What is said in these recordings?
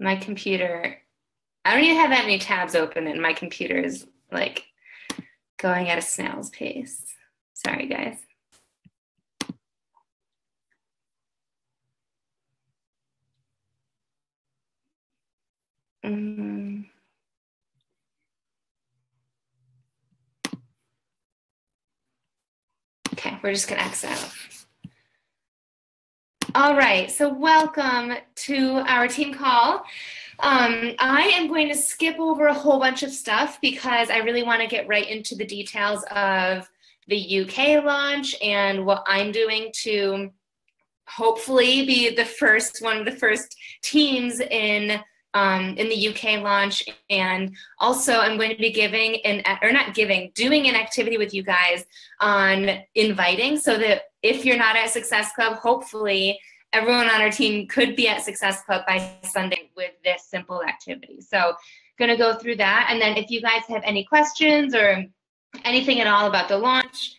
My computer, I don't even have that many tabs open and my computer is like going at a snail's pace. Sorry, guys. Okay, we're just gonna exit out. All right, so welcome to our team call. I am going to skip over a whole bunch of stuff because I really want to get right into the details of the UK launch and what I'm doing to hopefully be one of the first teams in the UK launch. And also I'm going to be doing an activity with you guys on inviting, so that if you're not at Success Club, hopefully everyone on our team could be at Success Club by Sunday with this simple activity. So going to go through that. And then if you guys have any questions or anything at all about the launch,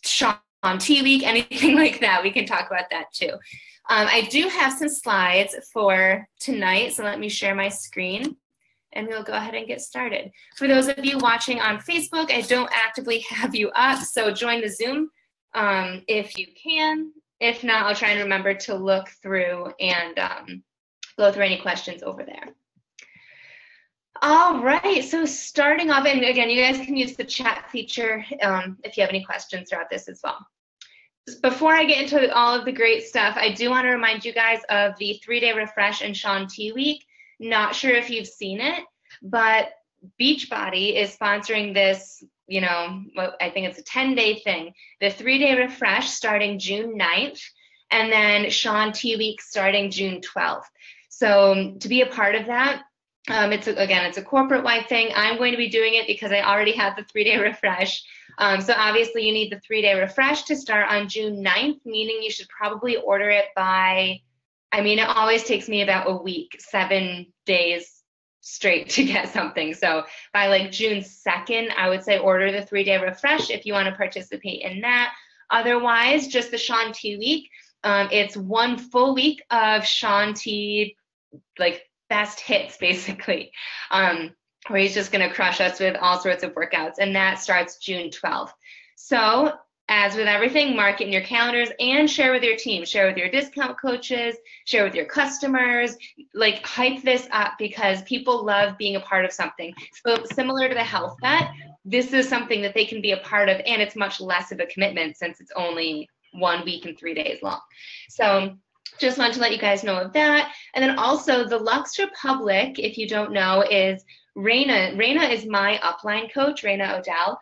Sean T Week, anything like that, we can talk about that too. I do have some slides for tonight, so let me share my screen and we'll go ahead and get started. For those of you watching on Facebook, I don't actively have you up, so join the Zoom if you can. If not, I'll try and remember to look through and go through any questions over there. All right, so starting off, and again, you guys can use the chat feature if you have any questions throughout this as well. Before I get into all of the great stuff, I do want to remind you guys of the 3-day refresh and Shaun T Week. Not sure if you've seen it, but Beachbody is sponsoring this, I think it's a 10-day thing. The 3-day refresh starting June 9th, and then Shaun T Week starting June 12th. So to be a part of that, it's a corporate-wide thing. I'm going to be doing it because I already have the 3-day refresh. So obviously you need the 3-day refresh to start on June 9th, meaning you should probably order it by, it always takes me about a week, 7 days straight to get something. So by like June 2nd, I would say order the 3-day refresh if you want to participate in that. Otherwise, just the Shaun T Week. It's one full week of Shaun T, like best hits basically, where he's just going to crush us with all sorts of workouts, and that starts June 12th. So as with everything, mark it in your calendars and share with your team, share with your discount coaches, share with your customers, like hype this up because people love being a part of something. So similar to the Health Bet, this is something that they can be a part of, and it's much less of a commitment since it's only 1 week and 3 days long. So just wanted to let you guys know of that. And then also the Lux Republic, if you don't know, is Raina. Raina is my upline coach, Raina Odell.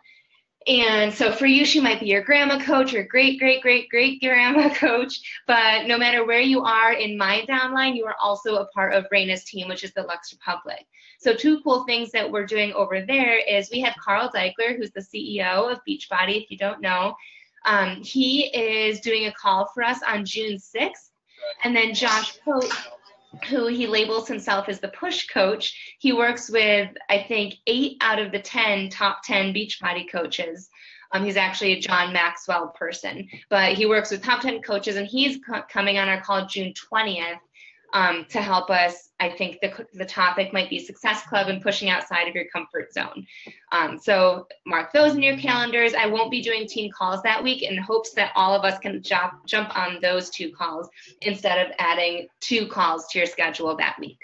And so for you, she might be your grandma coach or great grandma coach. But no matter where you are in my downline, you are also a part of Raina's team, which is the Lux Republic. So 2 cool things that we're doing over there is we have Carl Deichler, who's the CEO of Beachbody, if you don't know. He is doing a call for us on June 6th. And then Josh Pope, who he labels himself as the push coach, he works with, I think, 8 out of the top 10 Beachbody coaches. He's actually a John Maxwell person, but he works with top 10 coaches, and he's coming on our call June 20th to help us. I think the topic might be Success Club and pushing outside of your comfort zone. So mark those in your calendars. I won't be doing team calls that week in hopes that all of us can jump on those 2 calls instead of adding 2 calls to your schedule that week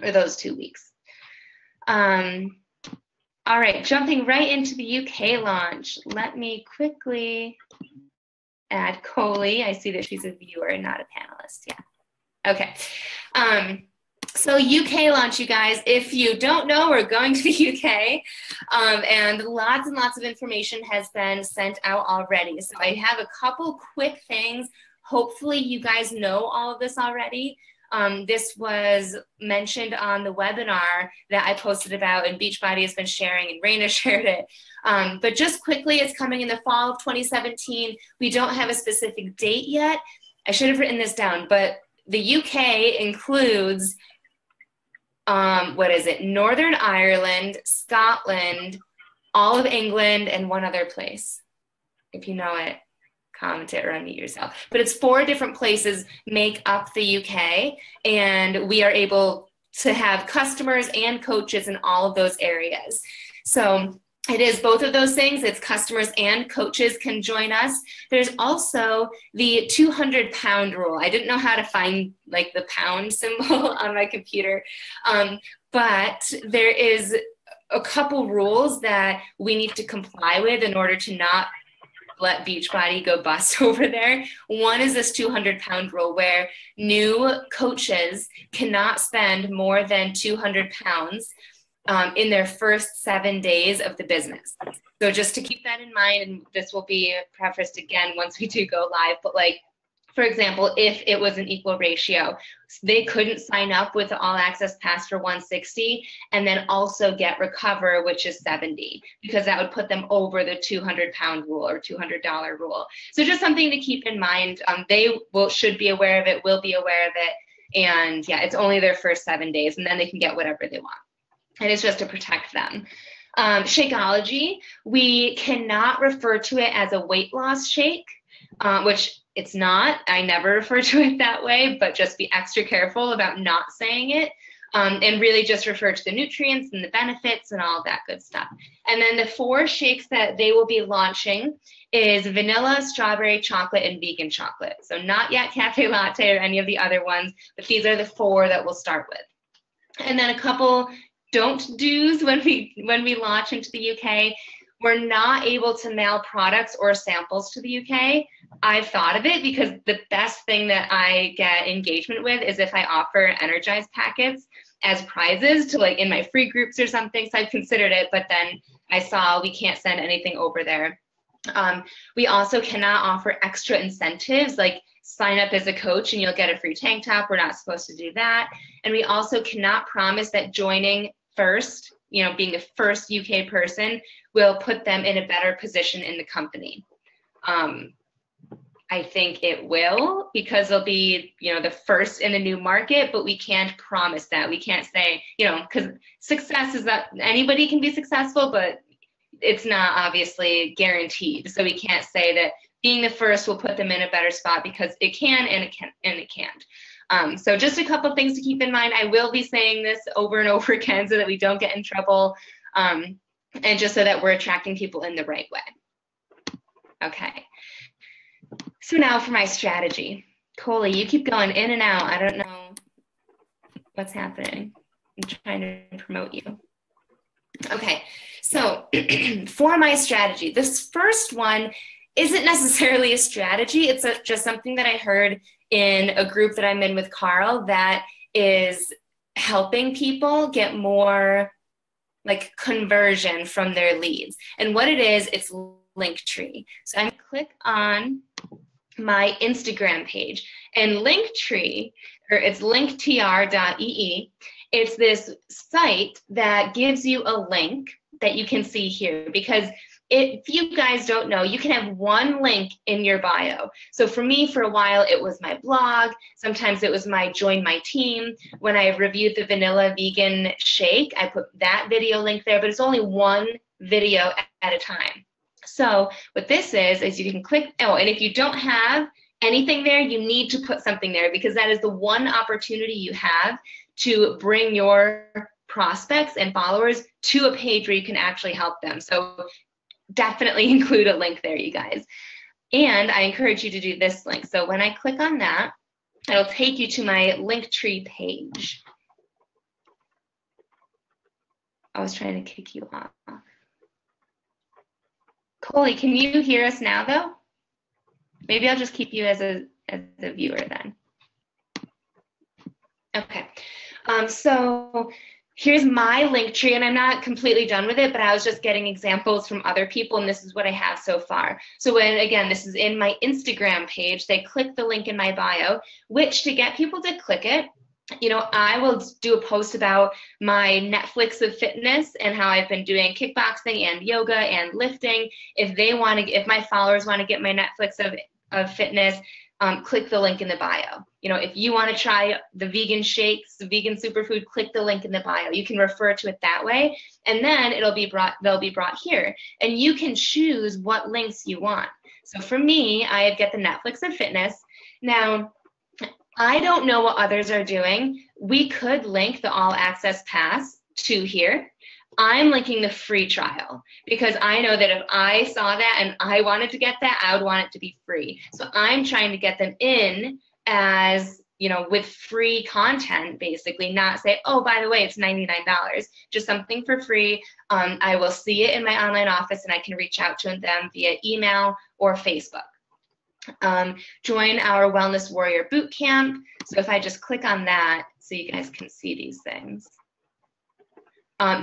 or those 2 weeks. All right, jumping right into the UK launch. Let me quickly add Coley. I see that she's a viewer, not a panelist. Yeah. Okay. So UK launch, you guys, if you don't know, we're going to the UK, and lots of information has been sent out already. So I have a couple quick things. Hopefully you guys know all of this already. This was mentioned on the webinar that I posted about, and Beachbody has been sharing, and Raina shared it. But just quickly, it's coming in the fall of 2017. We don't have a specific date yet. I should have written this down, but the UK includes, Northern Ireland, Scotland, all of England, and one other place, if you know it. comment it or unmute yourself. But it's 4 different places make up the UK, and we are able to have customers and coaches in all of those areas. So it is both of those things. It's customers and coaches can join us. There's also the 200-pound rule. I didn't know how to find like the pound symbol on my computer, but there is a couple rules that we need to comply with in order to not let Beachbody go bust over there. One is this 200-pound rule where new coaches cannot spend more than 200 pounds in their first 7 days of the business. So just to keep that in mind, and this will be prefaced again once we do go live, but like, for example, if it was an equal ratio, they couldn't sign up with the All Access Pass for 160 and then also get Recover, which is 70, because that would put them over the 200-pound rule or $200 rule. So just something to keep in mind. They should be aware of it, will be aware of it, and yeah, it's only their first 7 days, and then they can get whatever they want. And it's just to protect them. Shakeology, we cannot refer to it as a weight loss shake, which it's not. I never refer to it that way, but just be extra careful about not saying it, and really just refer to the nutrients and the benefits and all that good stuff. And then the 4 shakes that they will be launching is vanilla, strawberry, chocolate, and vegan chocolate. So not yet cafe latte or any of the other ones, but these are the 4 that we'll start with. And then a couple don't do's when we launch into the UK. We're not able to mail products or samples to the UK. I've thought of it because the best thing that I get engagement with is if I offer Energize packets as prizes to like in my free groups or something. So I've considered it, but then I saw we can't send anything over there. We also cannot offer extra incentives like sign up as a coach and you'll get a free tank top. We're not supposed to do that. And we also cannot promise that joining first, being the first UK person will put them in a better position in the company. I think it will because they'll be, the first in a new market, but we can't promise that. We can't say, because success is that anybody can be successful, but it's not obviously guaranteed. So we can't say that being the first will put them in a better spot because it can and it can't. So just a couple things to keep in mind. I will be saying this over and over again so that we don't get in trouble, and just so that we're attracting people in the right way. Okay. So now for my strategy. Coley, you keep going in and out. I don't know what's happening. I'm trying to promote you. Okay, so for my strategy, this first one isn't necessarily a strategy. It's just something that I heard in a group that I'm in with Carl that is helping people get more like conversion from their leads. And what it is, it's Linktree. So I'm going to click on my Instagram page, and Linktree, or it's linktr.ee. It's this site that gives you a link that you can see here, because if you guys don't know, you can have one link in your bio. So for me, for a while, it was my blog. Sometimes it was my join my team. When I reviewed the vanilla vegan shake, I put that video link there, but it's only one video at a time. So what this is you can click, and if you don't have anything there, you need to put something there, because that is the one opportunity you have to bring your prospects and followers to a page where you can actually help them. So definitely include a link there, you guys. And I encourage you to do this link. So when I click on that, it'll take you to my Linktree page. I was trying to kick you off. Coley, can you hear us now, though? Maybe I'll just keep you as a viewer then. Okay. So here's my Linktree, and I'm not completely done with it, but I was just getting examples from other people, and this is what I have so far. So when, again, this is in my Instagram page, they click the link in my bio, which to get people to click it, I will do a post about my Netflix of fitness and how I've been doing kickboxing and yoga and lifting. If my followers want to get my Netflix of fitness, click the link in the bio. If you want to try the vegan shakes, the vegan superfood, click the link in the bio. You can refer to it that way, and then they'll be brought here, and you can choose what links you want. So for me, I get the Netflix of Fitness. Now, I don't know what others are doing. We could link the All Access Pass to here. I'm linking the free trial because I know that if I saw that and I wanted to get that, I would want it to be free. So I'm trying to get them in as, you know, with free content, basically, not say, oh, by the way, it's $99, just something for free. I will see it in my online office and I can reach out to them via email or Facebook. Join our Wellness Warrior Bootcamp. So if I just click on that so you guys can see these things.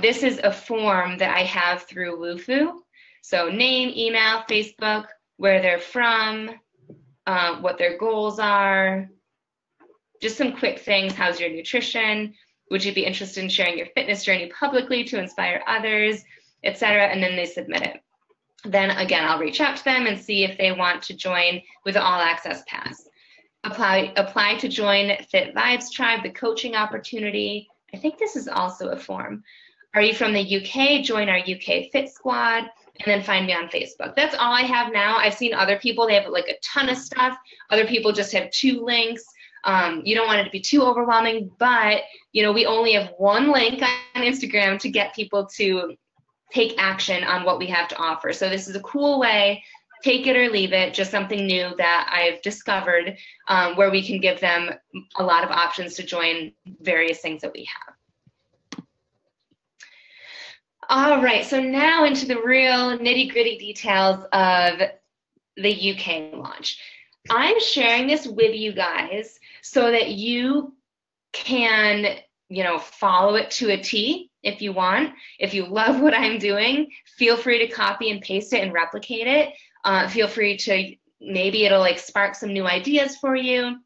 This is a form that I have through Wufoo. So name, email, Facebook, where they're from, what their goals are, just some quick things. How's your nutrition? Would you be interested in sharing your fitness journey publicly to inspire others, etc.? And then they submit it. Then again, I'll reach out to them and see if they want to join with the All Access Pass. Apply to join Fit Vibes Tribe, the coaching opportunity. I think this is also a form. Are you from the UK? Join our UK Fit Squad, and then find me on Facebook. That's all I have now. I've seen other people, they have like a ton of stuff. Other people just have 2 links. You don't want it to be too overwhelming, but you know, we only have 1 link on Instagram to get people to take action on what we have to offer. So this is a cool way, take it or leave it, just something new that I've discovered, where we can give them a lot of options to join various things that we have. All right, so now into the real nitty-gritty details of the UK launch. I'm sharing this with you guys so that you can, you know, follow it to a T if you want. If you love what I'm doing, feel free to copy and paste it and replicate it. Feel free to, maybe it'll like spark some new ideas for you.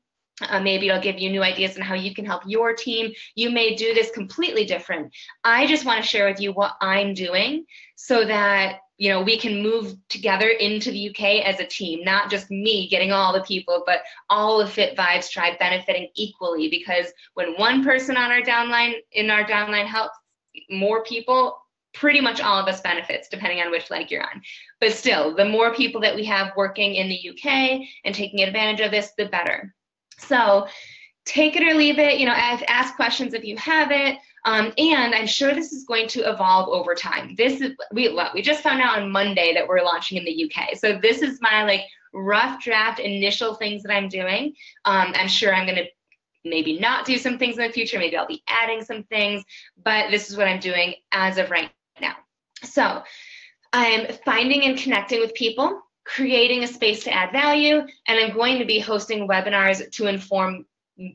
Maybe it'll give you new ideas on how you can help your team. You may do this completely different. I just want to share with you what I'm doing so that, you know, we can move together into the UK as a team, not just me getting all the people, but all of Fit Vibes Tribe benefiting equally, because when one person on our downline, in our downline helps more people, pretty much all of us benefits, depending on which leg you're on. But still, the more people that we have working in the UK and taking advantage of this, the better. So take it or leave it, you know, ask questions if you have it. And I'm sure this is going to evolve over time. This is, we just found out on Monday that we're launching in the UK. So this is my like rough draft initial things that I'm doing. I'm sure I'm going to maybe not do some things in the future. Maybe I'll be adding some things, but this is what I'm doing as of right now. So I'm finding and connecting with people, creating a space to add value, and I'm going to be hosting webinars to inform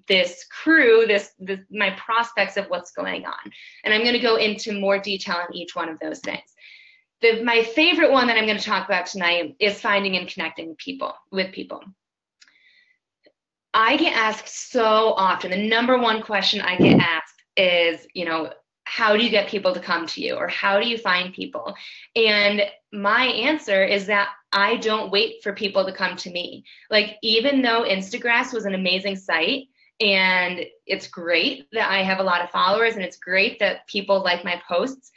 this crew, my prospects of what's going on. And I'm going to go into more detail on each one of those things. My favorite one that I'm going to talk about tonight is finding and connecting with people. I get asked so often, the number one question I get asked is, you know, how do you get people to come to you, or how do you find people? And my answer is that I don't wait for people to come to me. Like, even though Instagrass was an amazing site, and it's great that I have a lot of followers, and it's great that people like my posts,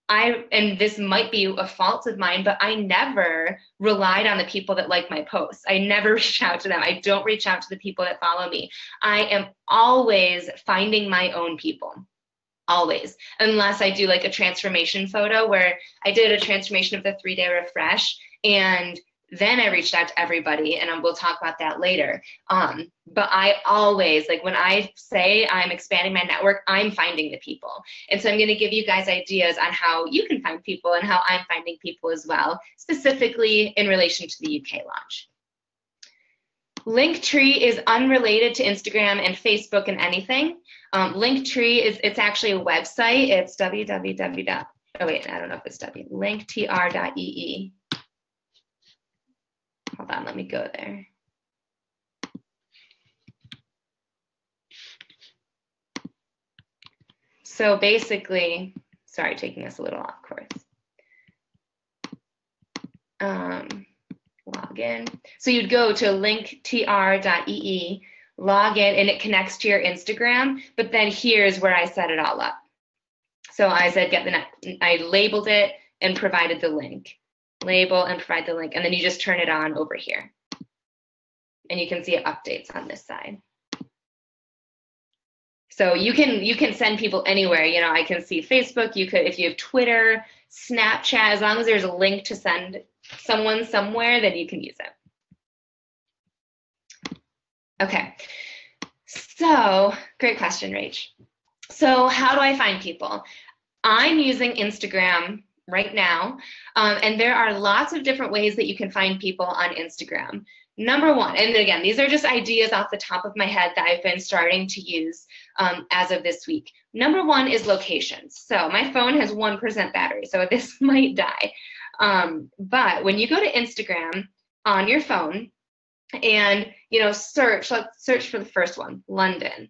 and this might be a fault of mine, but I never relied on the people that like my posts. I never reach out to them. I don't reach out to the people that follow me. I am always finding my own people. Always, unless I do like a transformation photo, where I did a transformation of the 3-day refresh, and then I reached out to everybody, and we'll talk about that later. But I always, like, when I say I'm expanding my network, I'm finding the people. And so I'm going to give you guys ideas on how you can find people and how I'm finding people as well, specifically in relation to the UK launch. Linktree is unrelated to Instagram and Facebook and anything. Linktree it's actually a website. It's www. Oh wait, I don't know if it's linktr.ee. Hold on, let me go there. So basically, sorry, taking this a little off course. Log in. So you'd go to linktr.ee, log in, and it connects to your Instagram. But then here's where I set it all up. So I said I labeled it and provided the link. label, and provide the link. And then you just turn it on over here. And you can see it updates on this side. So you can send people anywhere. You know, I can see Facebook. You could, if you have Twitter, Snapchat, as long as there's a link to send someone somewhere, then you can use it. Okay. So great question, Rach. So how do I find people? I'm using Instagram right now, and there are lots of different ways that you can find people on Instagram. Number one, and again, these are just ideas off the top of my head that I've been starting to use as of this week. Number one is locations. So my phone has 1% battery, so this might die. But when you go to Instagram on your phone and, you know, search, let's search for the first one, London.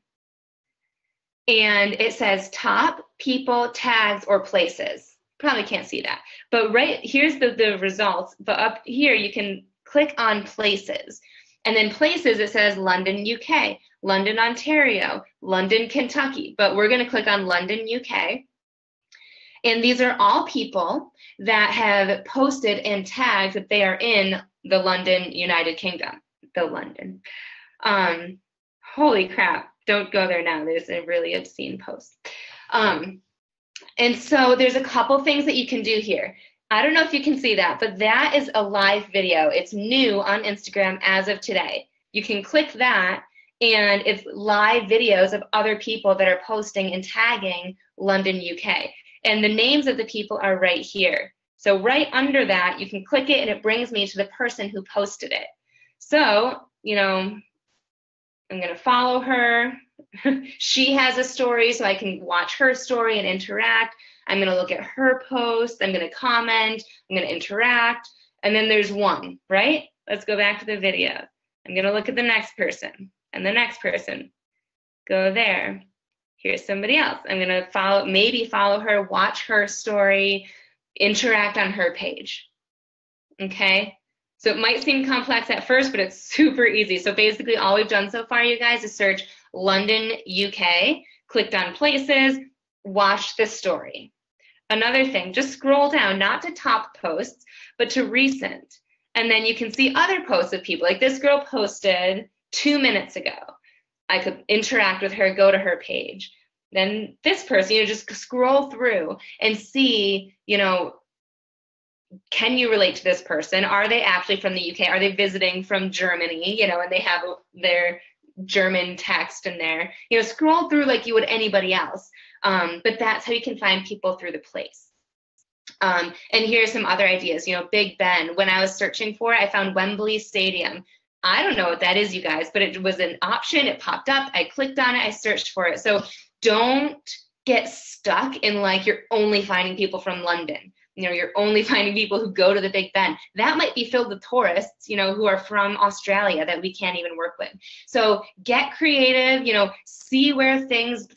And it says top people, tags, or places. Probably can't see that. But right here's the results. But up here, you can click on places. And then places, it says London, UK, London, Ontario, London, Kentucky. But we're going to click on London, UK. And these are all people that have posted and tagged that they are in the London, United Kingdom. The London. Holy crap. Don't go there now. There's a really obscene post. And so there's a couple things that you can do here. I don't know if you can see that, but that is a live video. It's new on Instagram as of today. You can click that, and it's live videos of other people that are posting and tagging London, UK. And the names of the people are right here. So right under that, you can click it, and it brings me to the person who posted it. So, you know, I'm going to follow her. She has a story, so I can watch her story and interact. I'm going to look at her post. I'm going to comment. I'm going to interact. And then there's one, right? Let's go back to the video. I'm going to look at the next person and the next person. Go there. Here's somebody else. I'm going to follow, maybe follow her, watch her story, interact on her page. Okay? So it might seem complex at first, but it's super easy. So basically all we've done so far, you guys, is search London, UK, clicked on places, watched the story. Another thing, just scroll down, not to top posts, but to recent. And then you can see other posts of people. Like this girl posted 2 minutes ago. I could interact with her, go to her page. Then this person, you know, just scroll through and see, you know, can you relate to this person? Are they actually from the UK? Are they visiting from Germany? You know, and they have their German text in there. You know, scroll through like you would anybody else. But that's how you can find people through the place. And here's some other ideas. You know, Big Ben. When I was searching for it, I found Wembley Stadium. I don't know what that is, you guys, but it was an option. It popped up. I clicked on it. I searched for it. So don't get stuck in like you're only finding people from London. You know, you're only finding people who go to the Big Ben. That might be filled with tourists, you know, who are from Australia that we can't even work with. So get creative, you know, see where things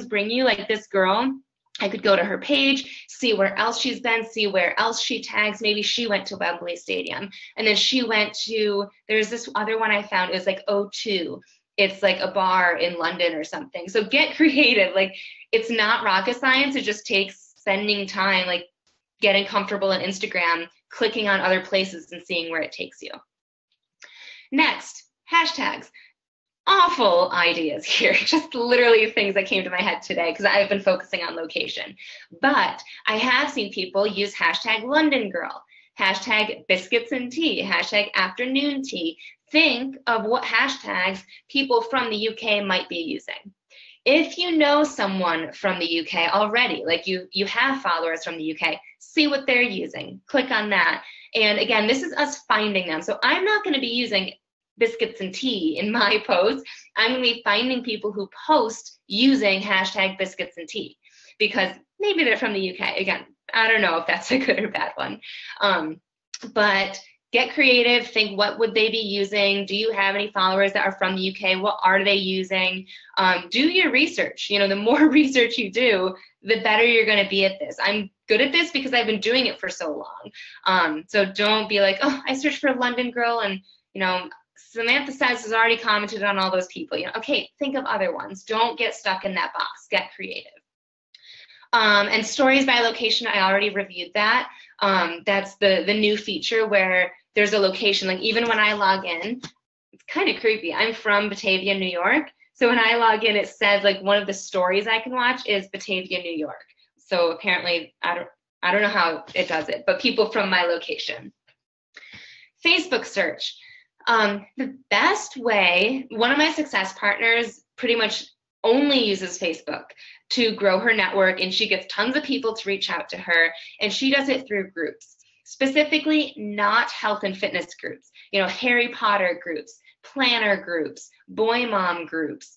bring you. Like this girl, I could go to her page, see where else she's been, see where else she tags. Maybe she went to Wembley Stadium. And then she went to, there's this other one I found, it was like O2. It's like a bar in London or something. So get creative. Like it's not rocket science. It just takes spending time, like getting comfortable in Instagram, clicking on other places and seeing where it takes you. Next, hashtags. Awful ideas here, just literally things that came to my head today because I've been focusing on location. But I have seen people use hashtag London Girl, hashtag biscuits and tea, hashtag afternoon tea. Think of what hashtags people from the UK might be using. If you know someone from the UK already, like you have followers from the UK, see what they're using. Click on that. And again, this is us finding them. So I'm not going to be using biscuits and tea in my posts. I'm going to be finding people who post using hashtag biscuits and tea because maybe they're from the UK. Again, I don't know if that's a good or bad one. But get creative. Think, what would they be using? Do you have any followers that are from the UK? What are they using? Do your research. You know, the more research you do, the better you're going to be at this. I'm good at this because I've been doing it for so long. So don't be like, oh, I searched for London Girl and, you know, Samantha says has already commented on all those people. You know, okay, think of other ones. Don't get stuck in that box. Get creative. And stories by location, I already reviewed that. That's the new feature where there's a location. Like even when I log in, it's kind of creepy. I'm from Batavia, New York. So when I log in, it says like one of the stories I can watch is Batavia, New York. So apparently, I don't know how it does it, but people from my location. Facebook search. The best way, one of my success partners pretty much only uses Facebook to grow her network, and she gets tons of people to reach out to her, and she does it through groups, specifically not health and fitness groups, you know, Harry Potter groups, planner groups, boy mom groups,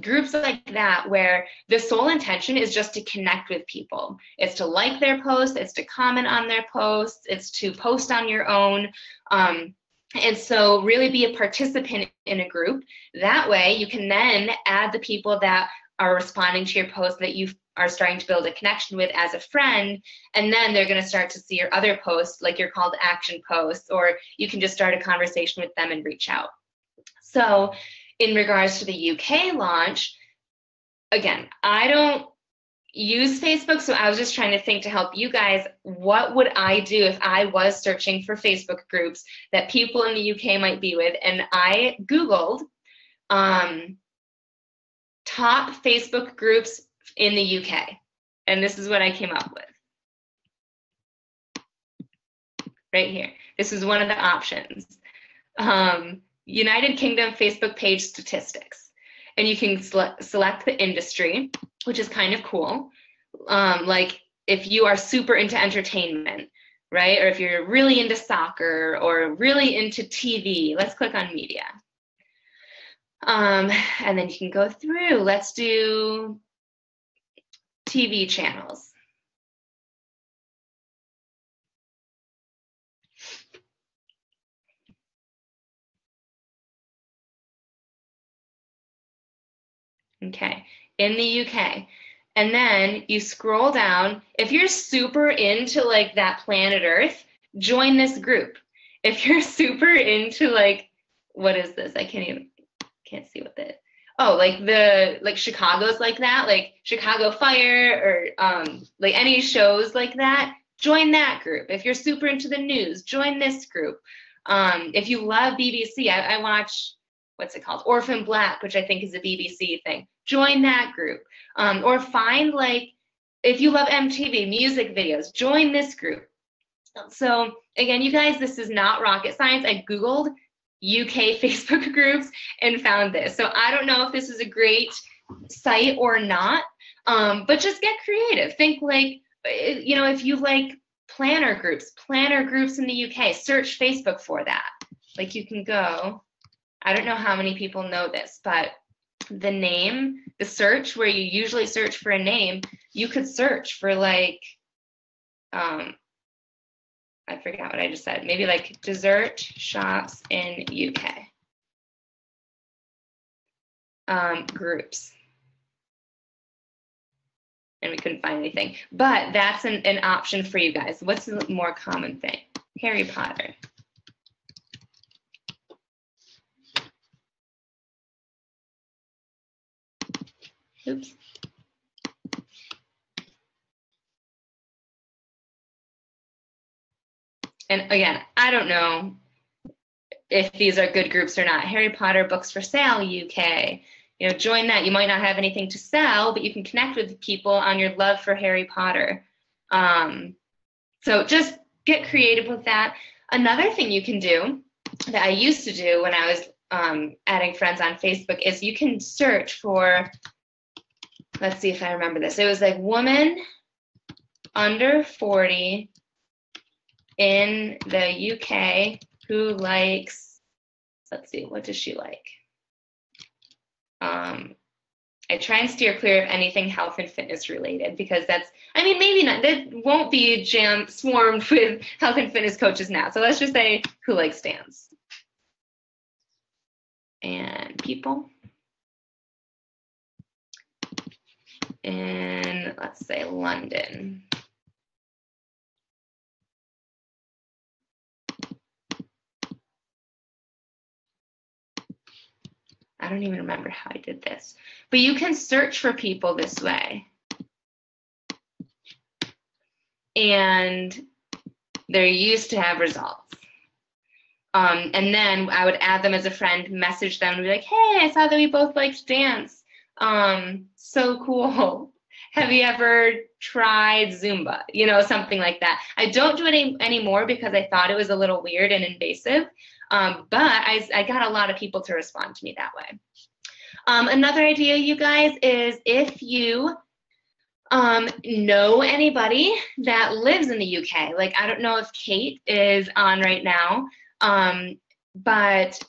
groups like that, where the sole intention is just to connect with people. It's to like their posts, it's to comment on their posts, it's to post on your own. And so really be a participant in a group. That way you can then add the people that are responding to your post that you are starting to build a connection with as a friend, and then they're going to start to see your other posts, like your call to action posts, or you can just start a conversation with them and reach out. So in regards to the UK launch, again, I don't use Facebook, so I was just trying to think to help you guys, what would I do if I was searching for Facebook groups that people in the UK might be with? And I Googled top Facebook groups in the UK, and this is what I came up with. Right here. This is one of the options. United Kingdom Facebook page statistics. And you can select the industry, which is kind of cool. Like if you are super into entertainment, right? Or if you're really into soccer or really into TV, let's click on media. And then you can go through, let's do TV channels. Okay, in the UK. And then you scroll down. If you're super into like that planet Earth, join this group. If you're super into like, what is this? I can't see what that. Oh, like Chicago's like that, like Chicago Fire or like any shows like that, join that group. If you're super into the news, join this group. If you love BBC, I watch, what's it called? Orphan Black, which I think is a BBC thing. Join that group. Or find like, if you love MTV, music videos, join this group. So again, you guys, this is not rocket science. I Googled UK Facebook groups and found this. So I don't know if this is a great site or not, but just get creative. Think like, you know, if you like planner groups in the UK, search Facebook for that. Like you can go, I don't know how many people know this, but the name, the search where you usually search for a name, you could search for like, I forgot what I just said, maybe like dessert shops in UK. Groups. And we couldn't find anything. But that's an option for you guys. What's the more common thing? Harry Potter. Oops. And again, I don't know if these are good groups or not. Harry Potter books for sale, UK. You know, join that. You might not have anything to sell, but you can connect with people on your love for Harry Potter. So just get creative with that. Another thing you can do that I used to do when I was adding friends on Facebook is you can search for, let's see if I remember this. It was like woman under 40 in the UK who likes, let's see, what does she like? I try and steer clear of anything health and fitness related because that's, I mean, maybe not, that won't be swarmed with health and fitness coaches now. So let's just say who likes dance. And people. In, let's say, London. I don't even remember how I did this, but you can search for people this way. And They're used to have results. And then I would add them as a friend, message them, and be like, hey, I saw that we both liked dance. So cool. Have you ever tried Zumba? You know, something like that. I don't do it anymore because I thought it was a little weird and invasive. But I got a lot of people to respond to me that way. Another idea, you guys, is if you know anybody that lives in the UK. Like, I don't know if Kate is on right now, but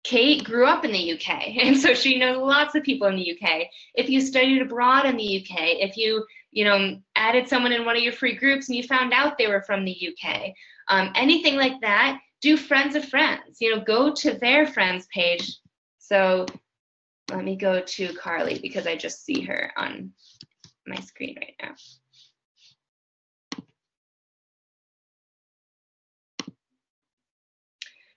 Kate grew up in the UK, and so she knows lots of people in the UK. If you studied abroad in the UK, if you added someone in one of your free groups and you found out they were from the UK, anything like that, do friends of friends. Go to their friends page. So let me go to Carly because I just see her on my screen right now.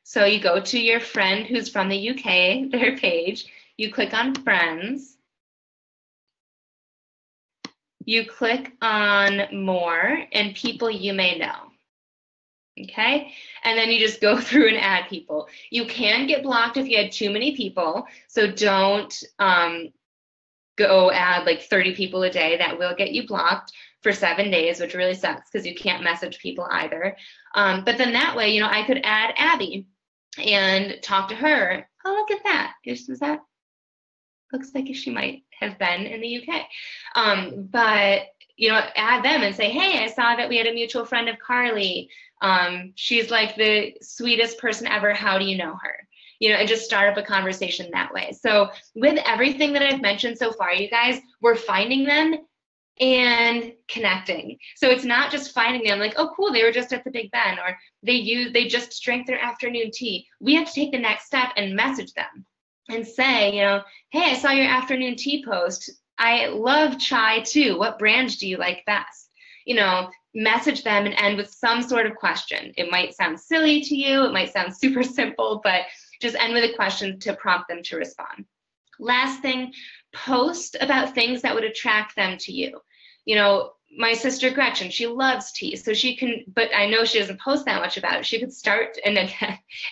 So you go to your friend who's from the UK, their page, you click on friends, you click on more and people you may know. Okay, and then you just go through and add people. You can get blocked if you had too many people, so don't go add like 30 people a day. That will get you blocked for 7 days, which really sucks because you can't message people either. But then that way, I could add Abby and talk to her. Oh, look at that. Is that? Looks like she might have been in the UK. But add them and say, hey, I saw that we had a mutual friend of Carly. She's like the sweetest person ever. How do you know her? And just start up a conversation that way. So with everything that I've mentioned so far, you guys, we're finding them and connecting. So it's not just finding them like, oh, cool, they were just at the Big Ben, or they just drank their afternoon tea. We have to take the next step and message them and say, hey, I saw your afternoon tea post. I love chai too. What brand do you like best? Message them and end with some sort of question. It might sound silly to you. It might sound super simple, but just end with a question to prompt them to respond. Last thing, post about things that would attract them to you. My sister Gretchen, she loves tea, so she can, but I know she doesn't post that much about it. She could start, and then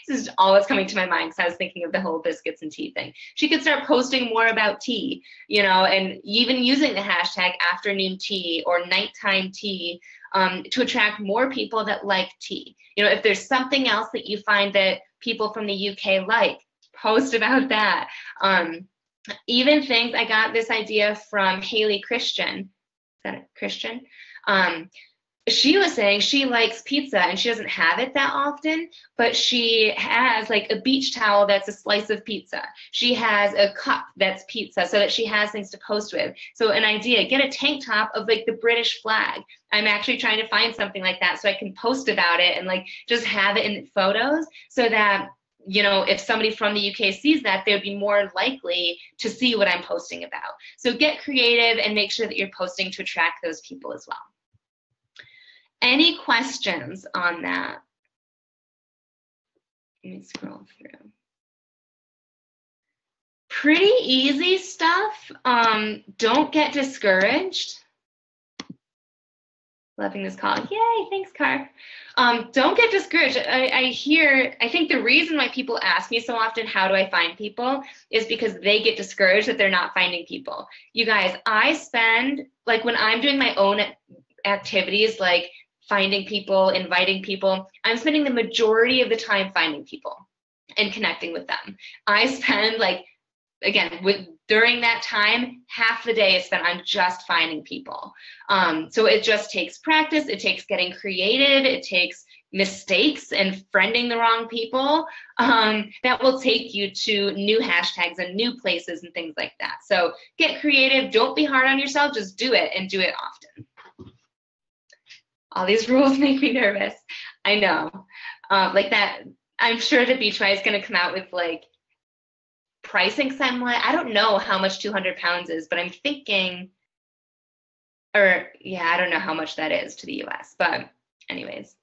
this is all that's coming to my mind because I was thinking of the whole biscuits and tea thing. She could start posting more about tea, and even using the hashtag afternoon tea or nighttime tea to attract more people that like tea. If there's something else that you find that people from the UK like, post about that. Even things, I got this idea from Haley Christian. Is that Christian? She was saying she likes pizza and she doesn't have it that often, but she has like a beach towel that's a slice of pizza. She has a cup that's pizza so that she has things to post with. So an idea, get a tank top of like the British flag. I'm actually trying to find something like that so I can post about it and like just have it in photos so that if somebody from the UK sees that, they would be more likely to see what I'm posting about. So get creative and make sure that you're posting to attract those people as well. Any questions on that? Let me scroll through. Pretty easy stuff. Don't get discouraged. Loving this call. Yay, thanks, Car. Don't get discouraged. I think the reason why people ask me so often, how do I find people, is because they get discouraged that they're not finding people. You guys, I spend, like when I'm doing my own activities, like finding people, inviting people, I'm spending the majority of the time finding people and connecting with them. I spend during that time, half the day is spent on just finding people. So it just takes practice. It takes getting creative. It takes mistakes and friending the wrong people. That will take you to new hashtags and new places and things like that. So get creative. Don't be hard on yourself. Just do it and do it often. All these rules make me nervous. I know. Like that, I'm sure the Beachbody is going to come out with like pricing somewhat. I don't know how much 200 pounds is, but I'm thinking, I don't know how much that is to the US, but anyways.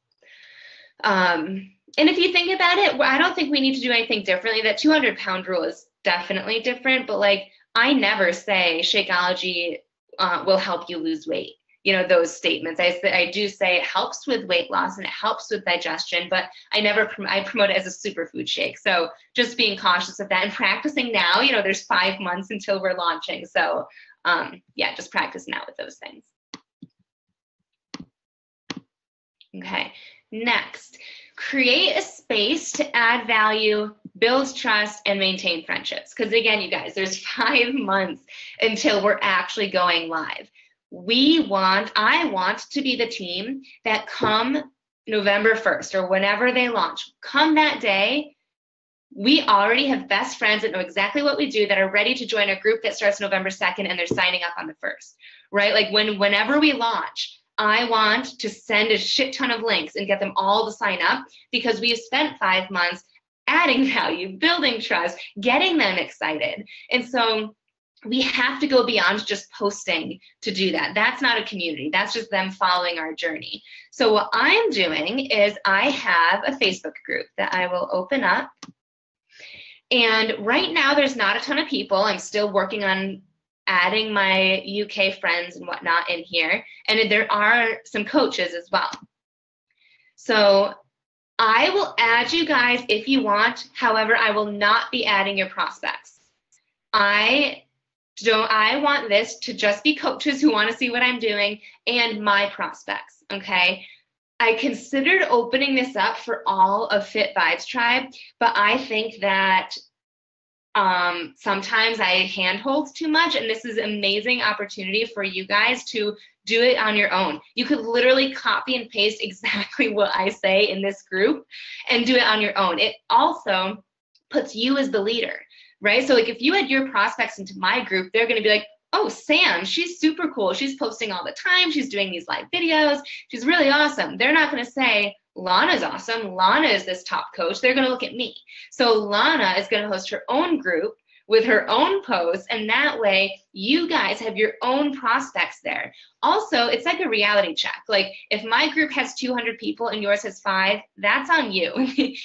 And if you think about it, I don't think we need to do anything differently. That 200-pound rule is definitely different, but like I never say Shakeology will help you lose weight. those statements. I do say it helps with weight loss and it helps with digestion, but I promote it as a superfood shake. So just being cautious of that and practicing now. There's 5 months until we're launching. So yeah, just practice now with those things. Okay, next, create a space to add value, build trust, and maintain friendships. Because again, you guys, there's 5 months until we're actually going live. I want to be the team that come November 1st or whenever they launch, come that day, we already have best friends that know exactly what we do, that are ready to join a group that starts November 2nd and they're signing up on the 1st, right? Like whenever we launch, I want to send a shit ton of links and get them all to sign up, because we have spent 5 months adding value, building trust, getting them excited. And so we have to go beyond just posting to do that. That's not a community. That's just them following our journey. So what I'm doing is I have a Facebook group that I will open up. And right now there's not a ton of people. I'm still working on adding my UK friends and whatnot in here. And there are some coaches as well. So I will add you guys if you want. However, I will not be adding your prospects. I want this to just be coaches who want to see what I'm doing and my prospects, okay? I considered opening this up for all of Fit Vibes Tribe, but I think that sometimes I handhold too much, and this is an amazing opportunity for you guys to do it on your own. You could literally copy and paste exactly what I say in this group and do it on your own. It also puts you as the leader, right? So like if you had your prospects into my group, they're going to be like, oh, Sam, she's super cool. She's posting all the time. She's doing these live videos. She's really awesome. They're not going to say, Lana's awesome. Lana is this top coach. They're going to look at me. So Lana is going to host her own group with her own posts, and that way you guys have your own prospects there. Also, it's like a reality check. Like if my group has 200 people and yours has 5, that's on you.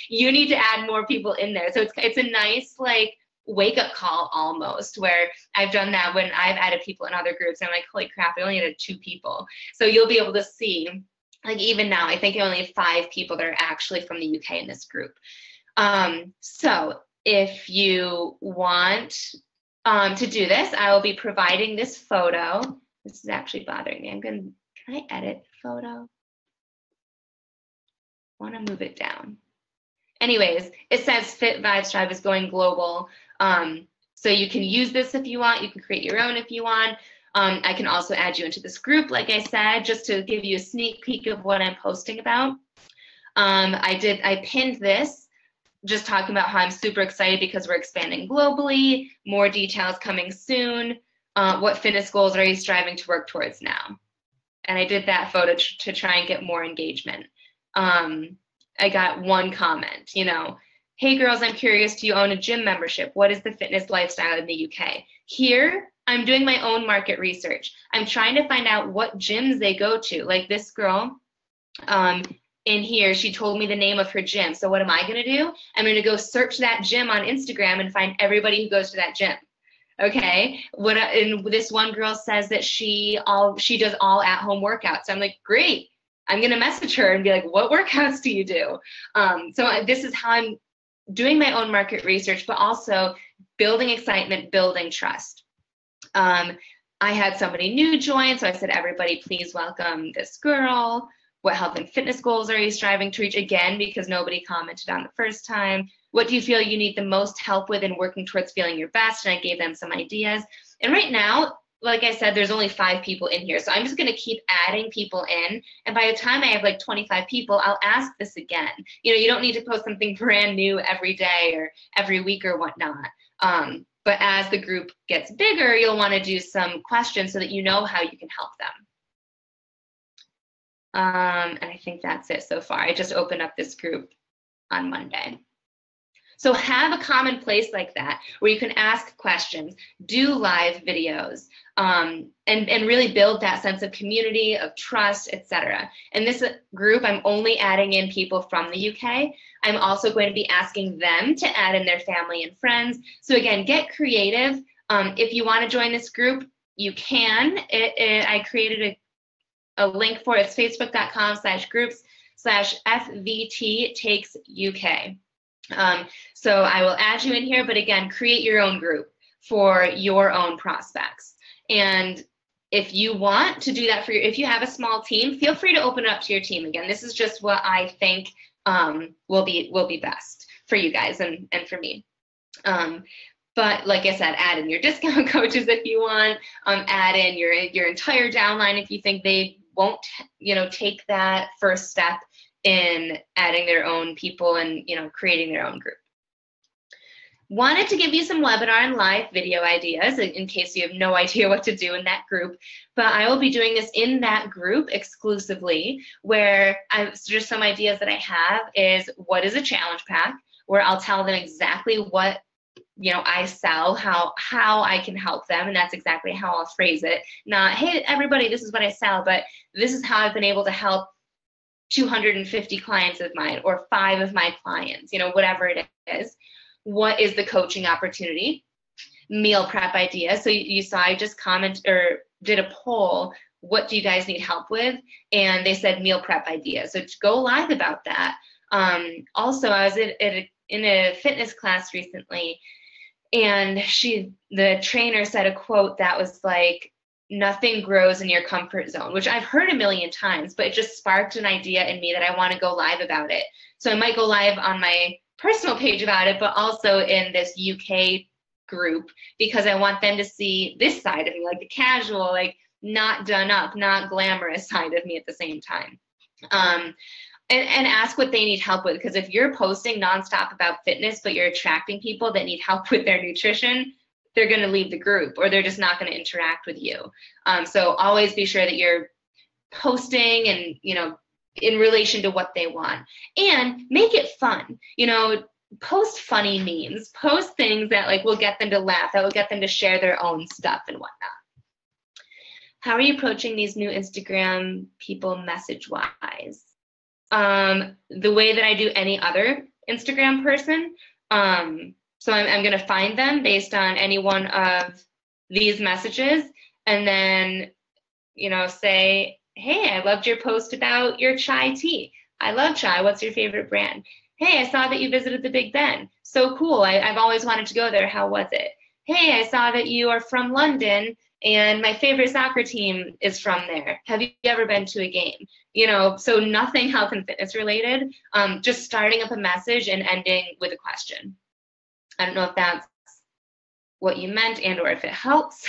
You need to add more people in there. So it's a nice like wake-up call almost, where I've done that when I've added people in other groups. I'm like, holy crap, I only added 2 people. So you'll be able to see, like even now, I think I only have 5 people that are actually from the UK in this group. So if you want to do this, I will be providing this photo. This is actually bothering me. Can I edit the photo? I want to move it down. Anyways, it says Fit Vibes Tribe is going global. So you can use this if you want. You can create your own if you want. I can also add you into this group, like I said, just to give you a sneak peek of what I'm posting about. I pinned this, just talking about how I'm super excited because we're expanding globally, more details coming soon. What fitness goals are you striving to work towards now? And I did that photo to try and get more engagement. I got 1 comment, hey girls, I'm curious, do you own a gym membership? What is the fitness lifestyle in the UK? Here, I'm doing my own market research. I'm trying to find out what gyms they go to. Like this girl in here, she told me the name of her gym. So what am I gonna do? I'm gonna go search that gym on Instagram and find everybody who goes to that gym. Okay, and this one girl says that she does all at-home workouts. I'm like, great. I'm gonna message her and be like, what workouts do you do? So this is how I'm doing my own market research, but also building excitement, building trust. I had somebody new join, so I said, everybody, please welcome this girl. What health and fitness goals are you striving to reach? Again, because nobody commented on the first time. What do you feel you need the most help with in working towards feeling your best? And I gave them some ideas. And right now, like I said, there's only 5 people in here. So I'm just going to keep adding people in. And by the time I have like 25 people, I'll ask this again. You don't need to post something brand new every day or every week or whatnot. But as the group gets bigger, you'll want to do some questions so that you know how you can help them. And I think that's it so far. I just opened up this group on Monday. So have a common place like that where you can ask questions, do live videos, and really build that sense of community, of trust, etc. In this group, I'm only adding in people from the UK. I'm also going to be asking them to add in their family and friends. So again, get creative. If you want to join this group, you can. I created a link for it. It's facebook.com/groups/FVT-takes-UK. So I will add you in here, but again, create your own group for your own prospects. And if you want to do that if you have a small team, feel free to open it up to your team. Again, this is just what I think will be best for you guys and for me. But like I said, add in your discount coaches if you want. Add in your entire downline if you think they won't, take that first step in adding their own people and, creating their own group. Wanted to give you some webinar and live video ideas in case you have no idea what to do in that group, but I will be doing this in that group exclusively, where just some ideas that I have is what is a challenge pack, where I'll tell them exactly what I sell, how I can help them, and that's exactly how I'll phrase it. Not, hey, everybody, this is what I sell, but this is how I've been able to help 250 clients of mine or 5 of my clients, whatever it is. What is the coaching opportunity? Meal prep idea. So you saw I just did a poll, what do you guys need help with? And they said meal prep idea. So to go live about that. Also, I was in a fitness class recently, and the trainer said a quote that was like, nothing grows in your comfort zone, which I've heard a million times, but it just sparked an idea in me that I want to go live about it. So I might go live on my personal page about it, but also in this UK group, because I want them to see this side of me, like the casual, like not done up, not glamorous side of me at the same time. And ask what they need help with, because if you're posting nonstop about fitness, but you're attracting people that need help with their nutrition, they're going to leave the group, or they're just not going to interact with you. So always be sure that you're posting and, in relation to what they want, and make it fun. Post funny memes, post things that will get them to laugh, that will get them to share their own stuff and whatnot. How are you approaching these new Instagram people message wise? The way that I do any other Instagram person. So I'm going to find them based on any one of these messages, and then, say, hey, I loved your post about your chai tea. I love chai. What's your favorite brand? Hey, I saw that you visited the Big Ben. So cool. I've always wanted to go there. How was it? Hey, I saw that you are from London, and my favorite soccer team is from there. Have you ever been to a game? So nothing health and fitness related, just starting up a message and ending with a question. I don't know if that's what you meant and or if it helps.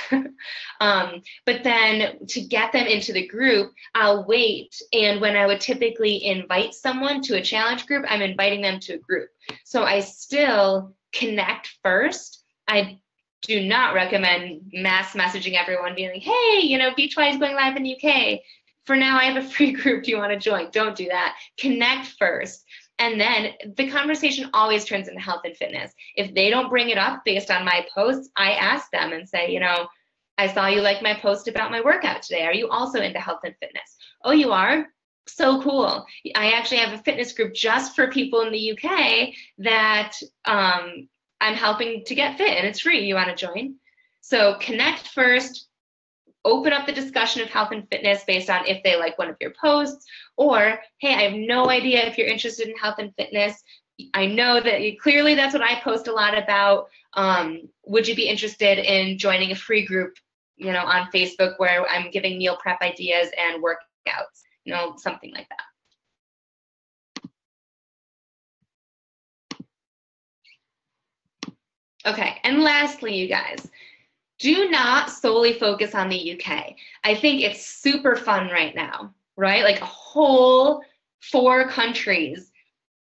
But then to get them into the group, I'll wait. And when I would typically invite someone to a challenge group, I'm inviting them to a group. So I still connect first. I do not recommend mass messaging everyone being like, hey, Beachbody is going live in the UK. For now, I have a free group. Do you want to join? Don't do that. Connect first. And then the conversation always turns into health and fitness. If they don't bring it up based on my posts, I ask them and say, I saw you like my post about my workout today. Are you also into health and fitness? Oh, you are? So cool. I actually have a fitness group just for people in the UK that I'm helping to get fit, and it's free. You want to join? So connect first. Open up the discussion of health and fitness based on if they like one of your posts, or, hey, I have no idea if you're interested in health and fitness. I know that clearly that's what I post a lot about. Would you be interested in joining a free group, on Facebook where I'm giving meal prep ideas and workouts, something like that. Okay, and lastly, you guys, do not solely focus on the UK. I think it's super fun right now, right? Like a whole 4 countries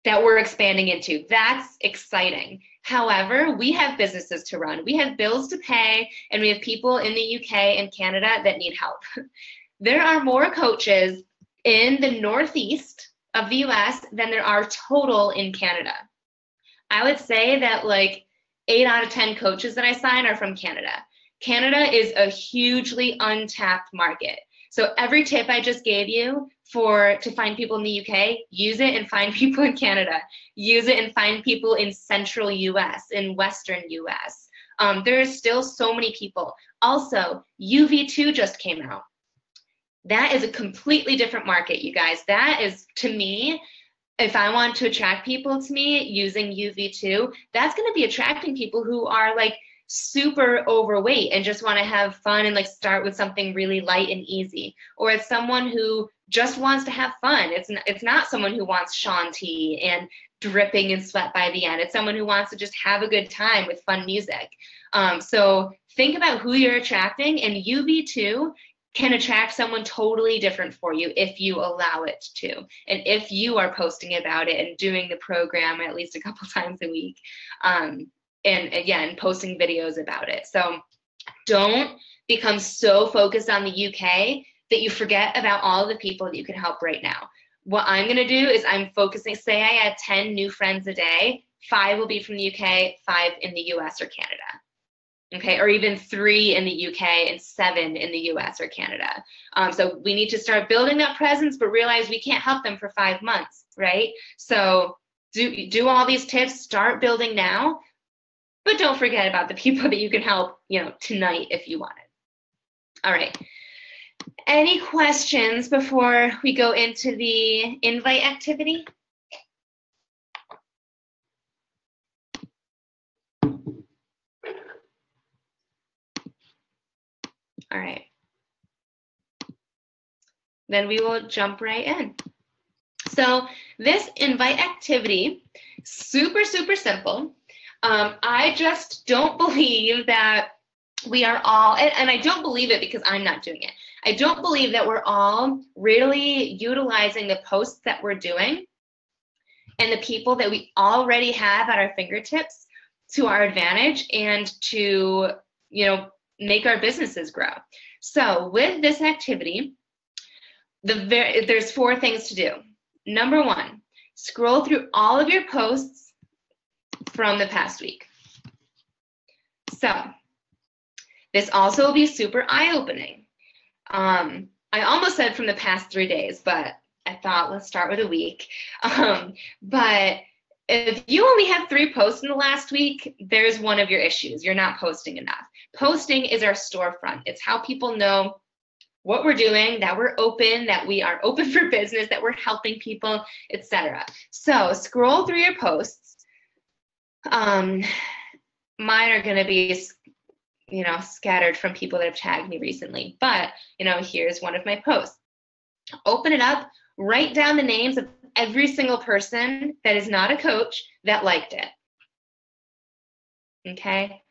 that we're expanding into. That's exciting. However, we have businesses to run. We have bills to pay, and we have people in the UK and Canada that need help. There are more coaches in the Northeast of the US than there are total in Canada. I would say that 8 out of 10 coaches that I sign are from Canada. Canada is a hugely untapped market. So every tip I just gave you to find people in the UK, use it and find people in Canada. Use it and find people in central US, in western US. There are still so many people. Also, UV2 just came out. That is a completely different market, you guys. That is, to me, if I want to attract people to me using UV2, that's going to be attracting people who are like super overweight and just want to have fun and like start with something really light and easy. Or it's someone who just wants to have fun. It's not someone who wants Shaun T and dripping in sweat by the end. It's someone who wants to just have a good time with fun music. So think about who you're attracting, and UV2 can attract someone totally different for you if you allow it to, and if you are posting about it and doing the program at least a couple times a week, and again, posting videos about it. So don't become so focused on the UK that you forget about all the people that you can help right now. What I'm going to do is I'm focusing, say I add 10 new friends a day, 5 will be from the UK, 5 in the US or Canada. Okay, or even 3 in the UK and 7 in the US or Canada. So we need to start building that presence, but realize we can't help them for 5 months, right? So do all these tips, start building now, but don't forget about the people that you can help, tonight if you want it. All right. Any questions before we go into the invite activity? All right. Then we will jump right in. So this invite activity, super, super simple. I just don't believe that we are all, and I don't believe it because I'm not doing it. I don't believe that we're all really utilizing the posts that we're doing and the people that we already have at our fingertips to our advantage and to, make our businesses grow. So with this activity, there's 4 things to do. Number 1, scroll through all of your posts from the past week. So this also will be super eye-opening. I almost said from the past 3 days, but I thought let's start with a week. But if you only have 3 posts in the last week, there's one of your issues. You're not posting enough. Posting is our storefront. It's how people know what we're doing, that we're open, that we are open for business, that we're helping people, etc. So scroll through your posts. Mine are going to be, scattered from people that have tagged me recently. But, here's one of my posts. Open it up, write down the names of every single person that is not a coach that liked it. Okay?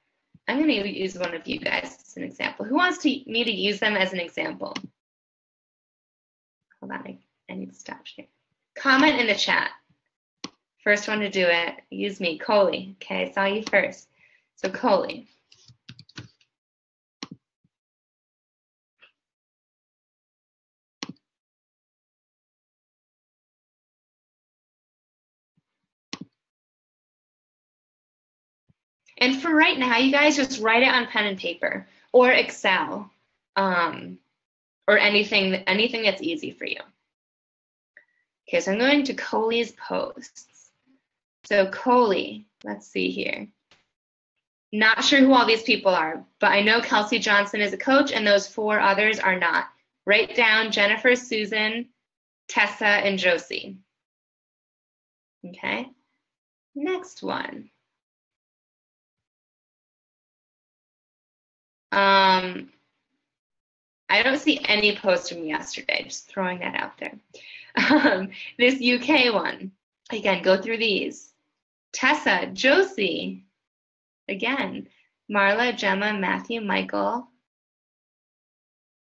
I'm going to use one of you guys as an example. Who wants me to use them as an example? Hold on, I need to stop sharing. Comment in the chat. First one to do it, use me, Coley. Okay, I saw you first. So Coley. And for right now, you guys just write it on pen and paper or Excel, or anything that's easy for you. Okay, so I'm going to Coley's posts. So Coley, let's see here. Not sure who all these people are, but I know Kelsey Johnson is a coach and those 4 others are not. Write down Jennifer, Susan, Tessa, and Josie. Okay, next one. I don't see any posts from yesterday, just throwing that out there. This UK one, again, go through these. Tessa, Josie, again, Marla, Gemma, Matthew, Michael,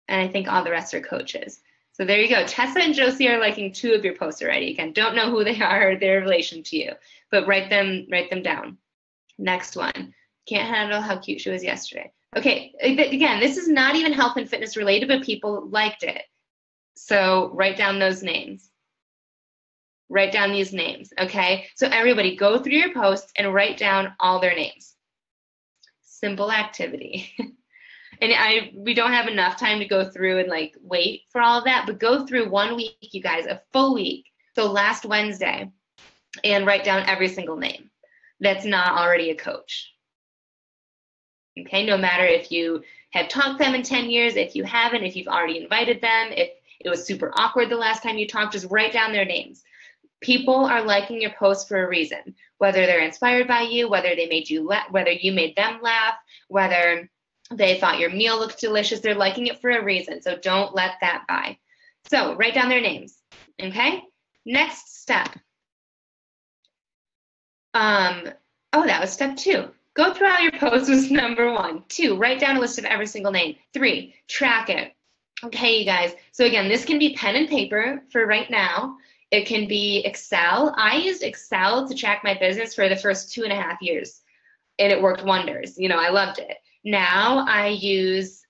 and I think all the rest are coaches. So there you go. Tessa and Josie are liking 2 of your posts already. Again, don't know who they are or their relation to you, but write them down. Next one. Can't handle how cute she was yesterday. Okay, again, this is not even health and fitness related, but people liked it. So write down those names. Write down these names, okay? So everybody go through your posts and write down all their names. Simple activity. And we don't have enough time to go through and like wait for all of that, but go through 1 week, you guys, a full week. So last Wednesday, and write down every single name that's not already a coach. Okay, no matter if you have talked to them in 10 years, if you haven't, if you've already invited them, if it was super awkward the last time you talked, just write down their names. People are liking your post for a reason, whether they're inspired by you, whether they made you whether you made them laugh, whether they thought your meal looked delicious. They're liking it for a reason, so don't let that by. So write down their names, okay? Next step. Oh, that was step 2. Go through all your posts was number 1. 2, write down a list of every single name. 3, track it. Okay, you guys. So again, this can be pen and paper for right now. It can be Excel. I used Excel to track my business for the first 2.5 years, and it worked wonders. You know, I loved it. Now I use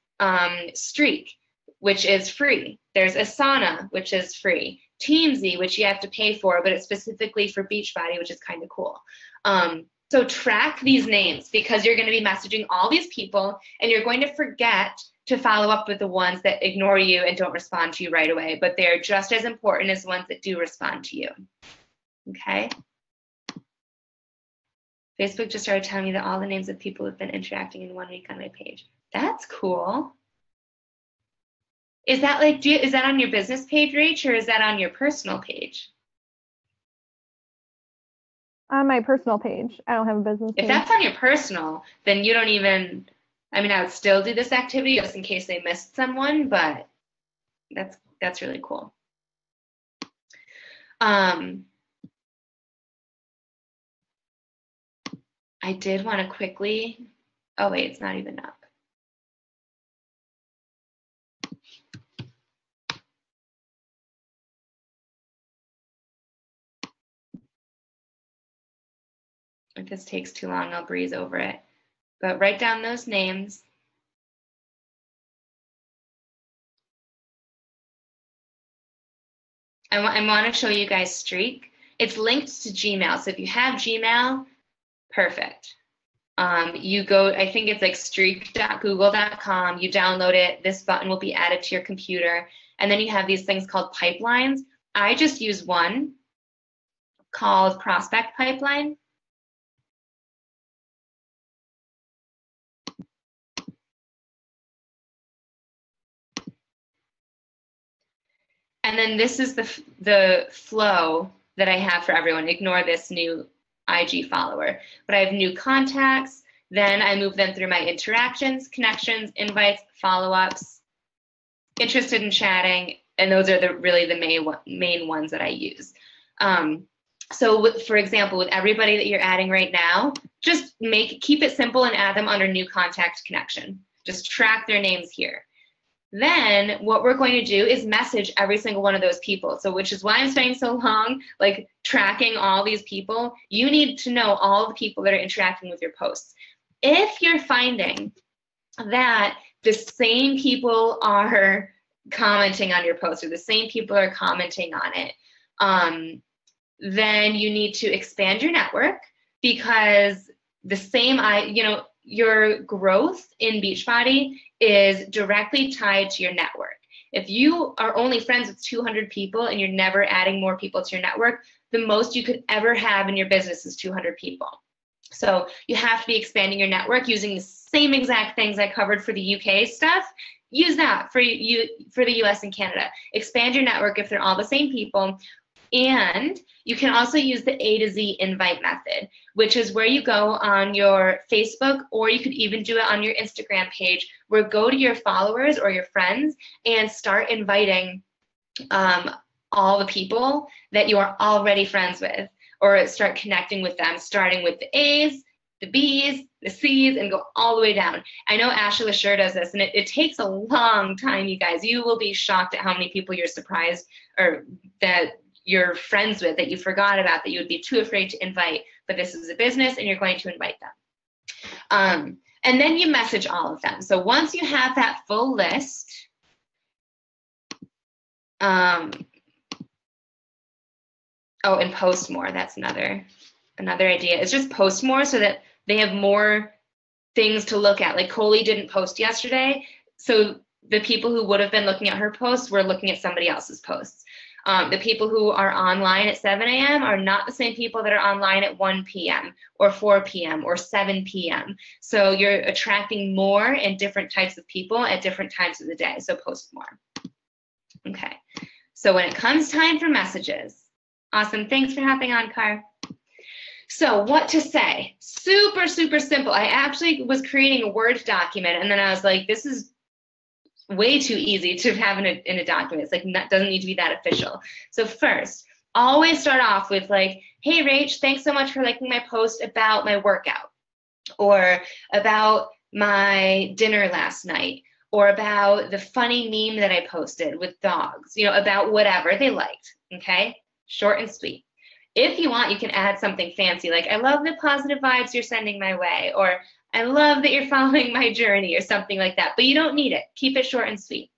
Streak, which is free. There's Asana, which is free. Teamsy, which you have to pay for, but it's specifically for Beachbody, which is kind of cool. So track these names, because you're going to be messaging all these people, and you're going to forget to follow up with the ones that ignore you and don't respond to you right away, but they're just as important as ones that do respond to you. Okay? Facebook just started telling me that all the names of people have been interacting in 1 week on my page. That's cool. Is that like, is that on your business page, Rach, or is that on your personal page? On my personal page. I don't have a business page. If that's on your personal, then you don't even, I mean, I would still do this activity just in case they missed someone, but that's really cool. I did want to quickly, oh wait, it's not even up. If this takes too long, I'll breeze over it. But write down those names. I want to show you guys Streak. It's linked to Gmail. So if you have Gmail, perfect. You go, I think it's like streak.google.com. You download it. This button will be added to your computer. And then you have these things called pipelines. I just use one called Prospect Pipeline. And then this is the flow that I have for everyone. Ignore this new IG follower. But I have new contacts. Then I move them through my interactions, connections, invites, follow-ups, interested in chatting, and those are really the main ones that I use. So for example, with everybody that you're adding right now, just keep it simple and add them under new contact connection. Just track their names here. Then what we're going to do is message every single one of those people. So which is why I'm spending so long like tracking all these people. You need to know all the people that are interacting with your posts. If you're finding that the same people are commenting on your post or the same people are commenting on it, then you need to expand your network, because the same, your growth in Beachbody is directly tied to your network. If you are only friends with 200 people and you're never adding more people to your network, the most you could ever have in your business is 200 people. So you have to be expanding your network using the same exact things I covered for the UK stuff. Use that for the US and Canada. Expand your network if they're all the same people. And you can also use the A to Z invite method, which is where you go on your Facebook, or you could even do it on your Instagram page, where go to your followers or your friends and start inviting all the people that you are already friends with, or start connecting with them, starting with the A's, the B's, the C's, and go all the way down. I know Ashley LaSure does this, and it takes a long time, you guys. You will be shocked at how many people you're surprised or that you're friends with that you forgot about, that you would be too afraid to invite, but this is a business and you're going to invite them. And then you message all of them. So once you have that full list, and post more. That's another idea, is just post more so that they have more things to look at. Like Coley didn't post yesterday, so the people who would have been looking at her posts were looking at somebody else's posts. The people who are online at 7 a.m. are not the same people that are online at 1 p.m. or 4 p.m. or 7 p.m. So you're attracting more and different types of people at different times of the day. So post more. Okay. So when it comes time for messages, awesome. Thanks for hopping on, Car. So what to say? Super, super simple. I actually was creating a Word document, and then I was like, this is way too easy to have in a document. It's like, doesn't need to be that official. So first, always start off with like, hey, Rach, thanks so much for liking my post about my workout, or about my dinner last night, or about the funny meme that I posted with dogs, about whatever they liked, okay? Short and sweet. If you want, you can add something fancy, like I love the positive vibes you're sending my way, or I love that you're following my journey, or something like that, but you don't need it. Keep it short and sweet.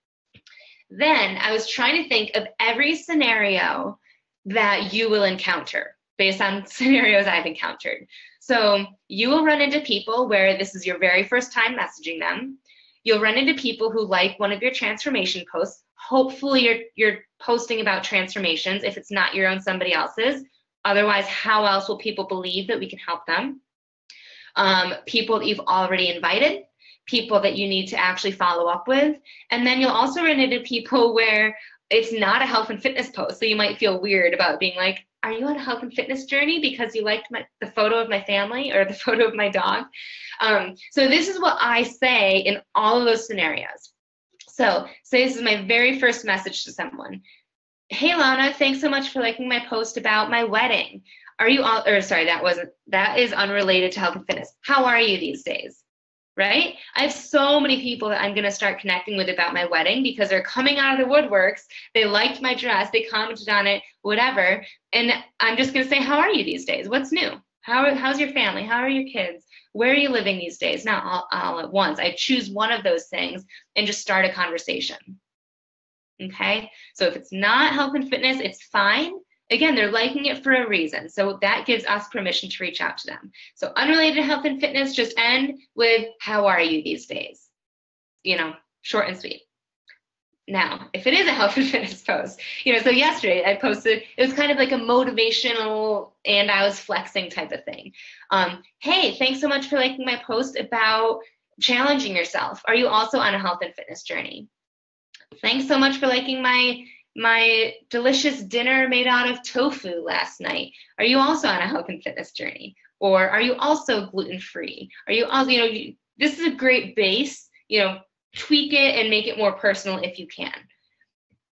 Then I was trying to think of every scenario that you will encounter based on scenarios I've encountered. So you will run into people where this is your very first time messaging them. You'll run into people who like one of your transformation posts. Hopefully you're posting about transformations if it's not your own, somebody else's. Otherwise, how else will people believe that we can help them? People that you've already invited, people that you need to actually follow up with. And then you'll also run into people where it's not a health and fitness post. So you might feel weird about being like, are you on a health and fitness journey because you liked the photo of my family or the photo of my dog? So this is what I say in all of those scenarios. So say this is my very first message to someone. Hey, Lana, thanks so much for liking my post about my wedding. Are you all, or sorry, that is unrelated to health and fitness. How are you these days? Right? I have so many people that I'm going to start connecting with about my wedding because they're coming out of the woodworks. They liked my dress. They commented on it, whatever. And I'm just going to say, how are you these days? What's new? How's your family? How are your kids? Where are you living these days? Not all at once. I choose one of those things and just start a conversation. Okay? So if it's not health and fitness, it's fine. Again, they're liking it for a reason. So that gives us permission to reach out to them. So unrelated to health and fitness, just end with, how are you these days? Short and sweet. Now, if it is a health and fitness post, so yesterday I posted, it was kind of like a motivational and I was flexing type of thing. Hey, thanks so much for liking my post about challenging yourself. Are you also on a health and fitness journey? Thanks so much for liking my delicious dinner made out of tofu last night. Are you also on a health and fitness journey? Or are you also gluten-free? Are you also, this is a great base, tweak it and make it more personal if you can.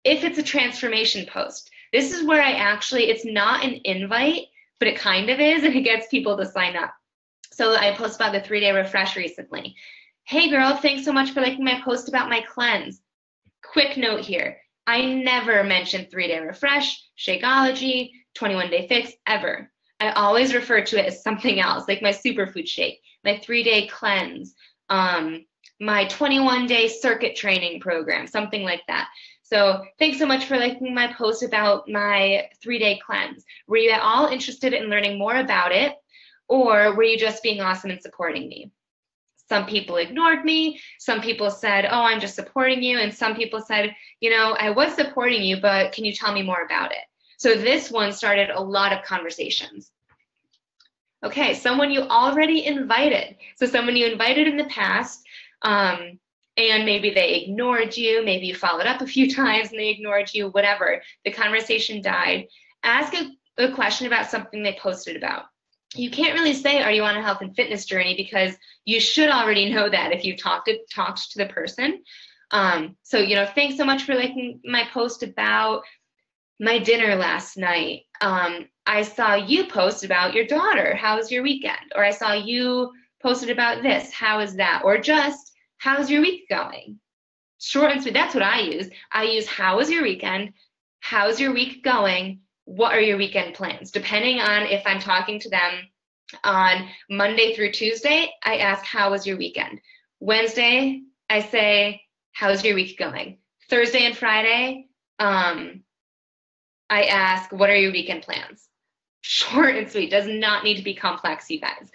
If it's a transformation post, this is where it's not an invite, but it kind of is, and it gets people to sign up. So I posted about the 3-day refresh recently. Hey girl, thanks so much for liking my post about my cleanse. Quick note here. I never mention 3-day refresh, Shakeology, 21-day fix, ever. I always refer to it as something else, like my superfood shake, my 3-day cleanse, my 21-day circuit training program, something like that. So thanks so much for liking my post about my 3-day cleanse. Were you at all interested in learning more about it, or were you just being awesome and supporting me? Some people ignored me. Some people said, oh, I'm just supporting you. And some people said, I was supporting you, but can you tell me more about it? So this one started a lot of conversations. Okay, someone you already invited. So someone you invited in the past, and maybe they ignored you. Maybe you followed up a few times and they ignored you, whatever. The conversation died. Ask a question about something they posted about. You can't really say, are you on a health and fitness journey? Because you should already know that if you talked to the person. So, thanks so much for liking my post about my dinner last night. I saw you post about your daughter. How was your weekend? Or I saw you posted about this. How is that? Or just, how's your week going? Short and sweet. That's what I use. I use, how was your weekend? How's your week going? What are your weekend plans? Depending on if I'm talking to them on Monday through Tuesday, I ask, how was your weekend? Wednesday, I say, how's your week going? Thursday and Friday, I ask, what are your weekend plans? Short and sweet, does not need to be complex, you guys.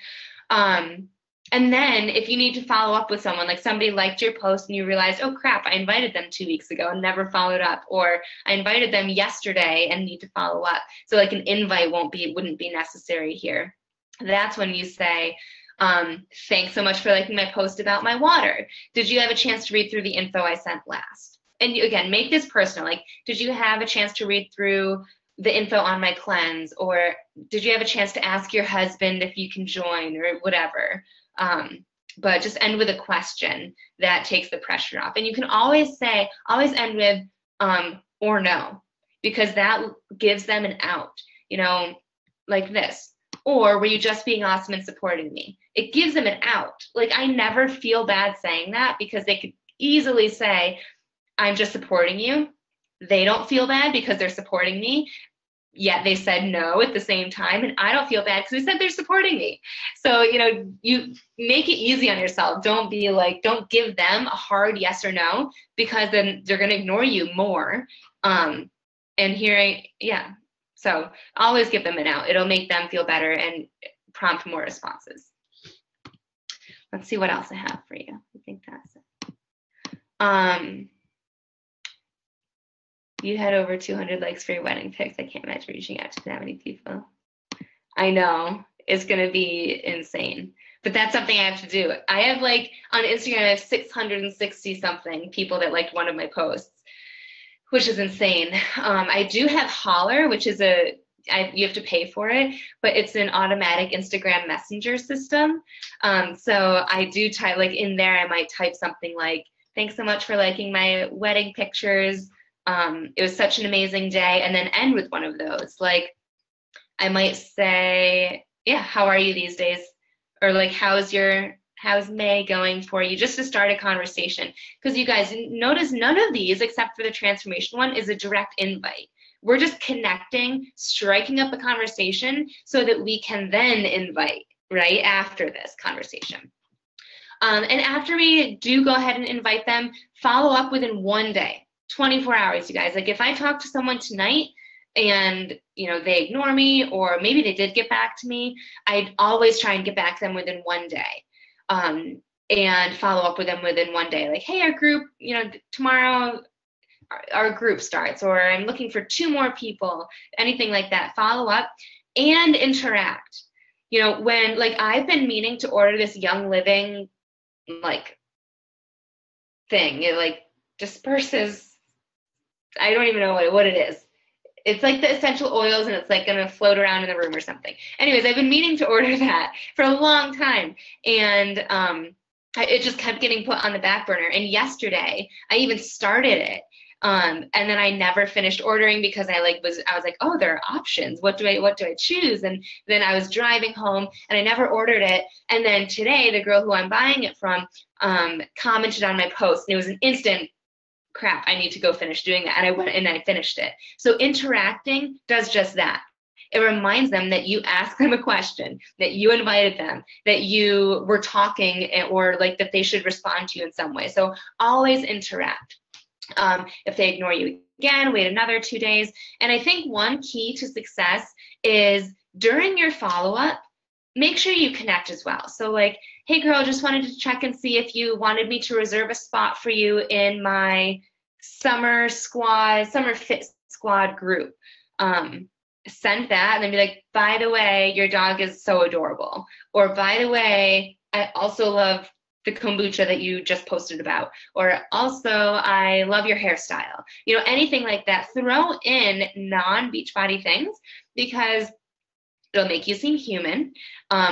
And then if you need to follow up with someone, like somebody liked your post and you realized, oh crap, I invited them 2 weeks ago and never followed up, or I invited them yesterday and need to follow up. So like an invite wouldn't be necessary here. That's when you say, thanks so much for liking my post about my water. Did you have a chance to read through the info I sent last? And you, again, make this personal. Like, did you have a chance to read through the info on my cleanse? Or did you have a chance to ask your husband if you can join, or whatever? But just end with a question that takes the pressure off. And you can always end with or no, because that gives them an out, you know, like this. Or were you just being awesome and supporting me? It gives them an out. Like, I never feel bad saying that, because they could easily say, I'm just supporting you. They don't feel bad because they're supporting me, yet they said no at the same time, and I don't feel bad because they said they're supporting me. So, you know, you make it easy on yourself. Don't give them a hard yes or no, because then they're going to ignore you more. So always give them an out. It'll make them feel better and prompt more responses. Let's see what else I have for you. I think that's it. You had over 200 likes for your wedding pics. I can't imagine reaching out to that many people. I know, it's gonna be insane, but that's something I have to do. I have, like, on Instagram, I have 660 something people that liked one of my posts, which is insane. I do have Holler, which is you have to pay for it, but it's an automatic Instagram messenger system. So I do type, like, in there, I might type something like, thanks so much for liking my wedding pictures. It was such an amazing day, and then end with one of those. Like, I might say, yeah, how are you these days? Or like, how's May going for you? Just to start a conversation. Because you guys notice none of these, except for the transformation one, is a direct invite. We're just connecting, striking up a conversation so that we can then invite right after this conversation. And after we do go ahead and invite them, follow up within 1 day. 24 hours, you guys. Like, if I talk to someone tonight and, you know, they ignore me, or maybe they did get back to me, I'd always try and get back to them within 1 day, and follow up with them within 1 day. Like, hey, our group, you know, tomorrow our group starts, or I'm looking for 2 more people, anything like that. Follow up and interact. You know, when, like, I've been meaning to order this Young Living, like, thing. It, like, disperses, I don't even know what it is. It's like the essential oils, and it's like gonna float around in the room or something. Anyways, I've been meaning to order that for a long time, and it just kept getting put on the back burner. And yesterday, I even started it, and then I never finished ordering, because I was like, oh, there are options. What do I choose? And then I was driving home, and I never ordered it. And then today, the girl who I'm buying it from commented on my post, and it was an instant, crap, I need to go finish doing that. And I went and I finished it. So interacting does just that. It reminds them that you asked them a question, that you invited them, that you were talking, or like that they should respond to you in some way. So always interact. If they ignore you again, wait another 2 days. And I think one key to success is during your follow-up, make sure you connect as well. So like, hey girl, just wanted to check and see if you wanted me to reserve a spot for you in my summer fit squad group. Send that, and then be like, by the way, your dog is so adorable. Or by the way, I also love the kombucha that you just posted about. Or also, I love your hairstyle. You know, anything like that. Throw in non-Beachbody things, because it'll make you seem human.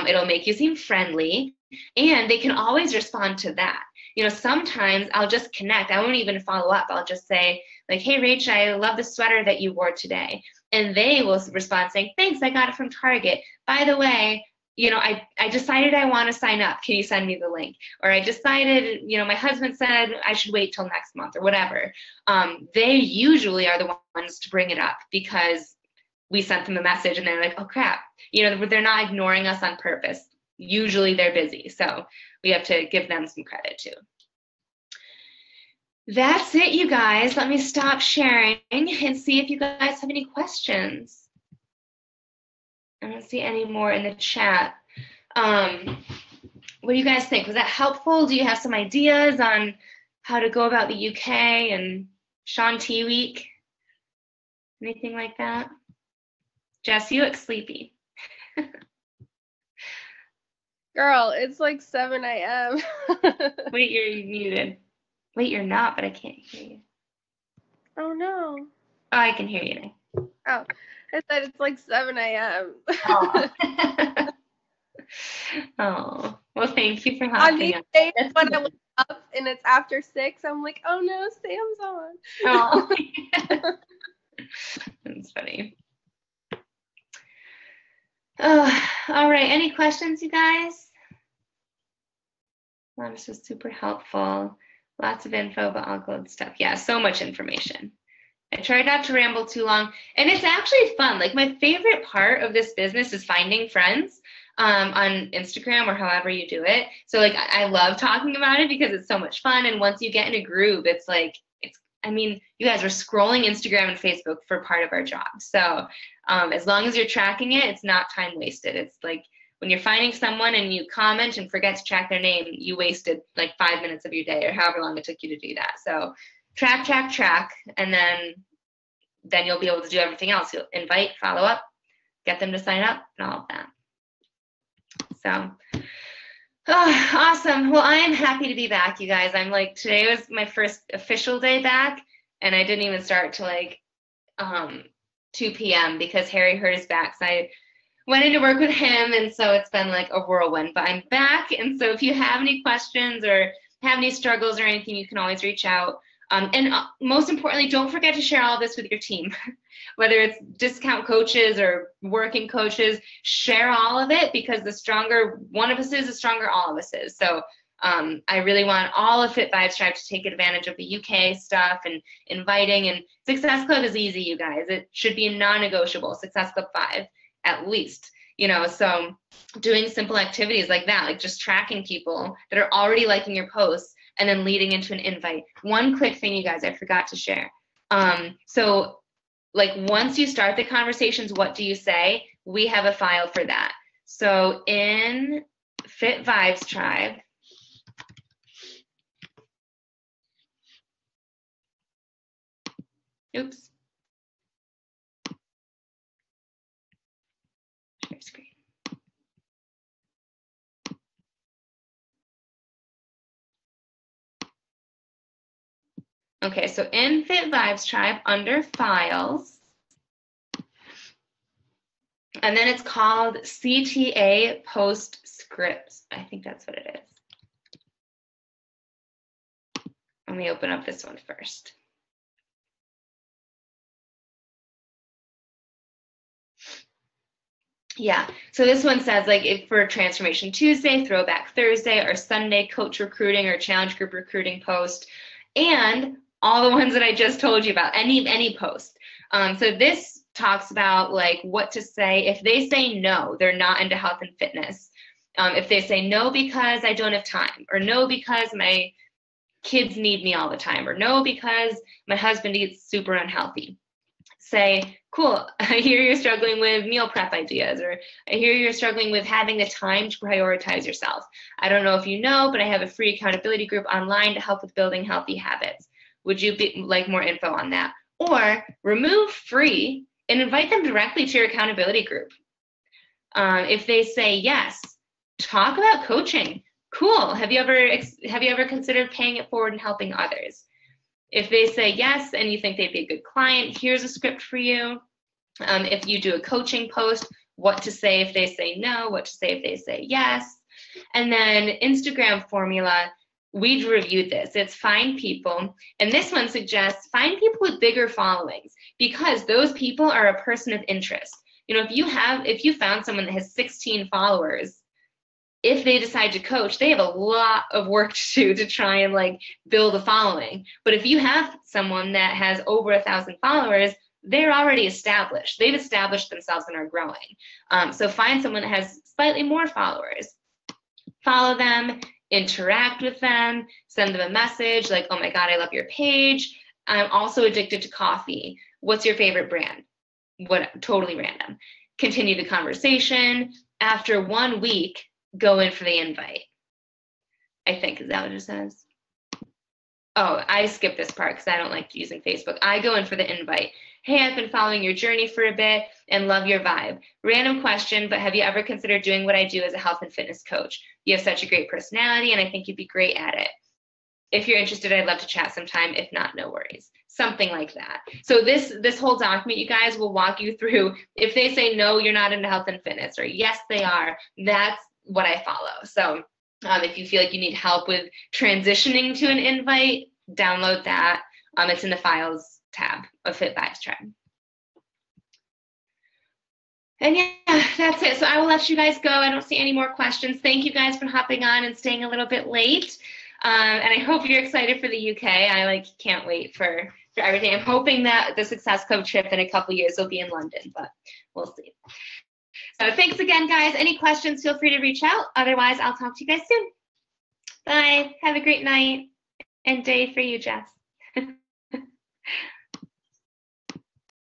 It'll make you seem friendly, and they can always respond to that. You know, sometimes I'll just connect. I won't even follow up. I'll just say like, hey, Rach, I love the sweater that you wore today. And they will respond saying, thanks, I got it from Target. By the way, you know, I decided I want to sign up. Can you send me the link? Or I decided, you know, my husband said I should wait till next month, or whatever. They usually are the ones to bring it up, because we sent them a message and they're like, oh crap, you know, they're not ignoring us on purpose. Usually they're busy. So we have to give them some credit too. That's it, you guys. Let me stop sharing and see if you guys have any questions. I don't see any more in the chat. what do you guys think? Was that helpful? Do you have some ideas on how to go about the UK and Shaun T Week? Anything like that? Jess, you look sleepy. Girl, it's like 7 a.m. Wait, you're muted. Wait, you're not, but I can't hear you. Oh no. Oh, I can hear you now. Oh, I said it's like 7 a.m. Oh. Oh, well, thank you for On laughing. these days when I wake up and it's after 6, I'm like, oh no, Sam's on. Oh, that's funny. Oh, all right. Any questions, you guys? Well, this was super helpful. Lots of info, but all good stuff. Yeah, so much information. I tried not to ramble too long, and it's actually fun. Like, my favorite part of this business is finding friends on Instagram or however you do it. So, like, I love talking about it because it's so much fun. And once you get in a groove, it's like, I mean, you guys are scrolling Instagram and Facebook for part of our job. So as long as you're tracking it, it's not time wasted. It's like when you're finding someone and you comment and forget to track their name, you wasted like 5 minutes of your day or however long it took you to do that. So track, and then you'll be able to do everything else. You'll invite, follow up, get them to sign up, and all of that. So, oh, awesome. Well, I am happy to be back, you guys. I'm like, today was my first official day back, and I didn't even start till like 2 p.m. because Harry hurt his back. So I went into work with him, and so it's been like a whirlwind. But I'm back, and so if you have any questions or have any struggles or anything, you can always reach out. And most importantly, don't forget to share all of this with your team. Whether it's discount coaches or working coaches, share all of it, because the stronger one of us is, the stronger all of us is. So I really want all of Fit Vibes Tribe to take advantage of the UK stuff and inviting. And Success Club is easy, you guys. It should be non-negotiable, Success Club 5 at least. So doing simple activities like that, like just tracking people that are already liking your posts and then leading into an invite. One quick thing, you guys, I forgot to share. So like once you start the conversations, what do you say? We have a file for that. So in Fit Vibes Tribe, oops. Share screen. Okay, so in Fit Vibes Tribe, under Files, and then it's called CTA Post Scripts. I think that's what it is. Let me open up this one first. Yeah, so this one says like if for Transformation Tuesday, Throwback Thursday, or Sunday coach recruiting or challenge group recruiting post, and all the ones that I just told you about, any post. So this talks about like what to say if they say no, they're not into health and fitness. If they say no because I don't have time, or no because my kids need me all the time, or no because my husband eats super unhealthy. Say, cool, I hear you're struggling with meal prep ideas, or I hear you're struggling with having the time to prioritize yourself. I don't know if you know, but I have a free accountability group online to help with building healthy habits. Would you like more info on that? Or remove free and invite them directly to your accountability group. If they say yes, talk about coaching. Cool. Have you ever considered paying it forward and helping others? If they say yes and you think they'd be a good client, here's a script for you. If you do a coaching post, what to say if they say no, what to say if they say yes. And then Instagram formula, we've reviewed this. It's find people. And this one suggests find people with bigger followings, because those people are a person of interest. If you found someone that has 16 followers, if they decide to coach, they have a lot of work to do to try and like build a following. But if you have someone that has over 1,000 followers, they're already established. They've established themselves and are growing. So find someone that has slightly more followers. Follow them, interact with them, send them a message like, oh my God, I love your page. I'm also addicted to coffee. What's your favorite brand? Totally random. Continue the conversation. After 1 week, go in for the invite. I think, is that what it says? Oh, I skipped this part because I don't like using Facebook. I go in for the invite. Hey, I've been following your journey for a bit and love your vibe. Random question, but have you ever considered doing what I do as a health and fitness coach? You have such a great personality and I think you'd be great at it. If you're interested, I'd love to chat sometime. If not, no worries. Something like that. So this whole document, you guys, will walk you through. If they say, no, you're not into health and fitness, or yes, they are, that's what I follow. So if you feel like you need help with transitioning to an invite, download that. It's in the files tab of Fit Vibes Tribe. And yeah, that's it. So I will let you guys go. I don't see any more questions. Thank you guys for hopping on and staying a little bit late. And I hope you're excited for the UK. I can't wait for everything. I'm hoping that the Success Club trip in a couple years will be in London, but we'll see. So thanks again, guys. Any questions, feel free to reach out. Otherwise, I'll talk to you guys soon. Bye. Have a great night and day for you, Jess.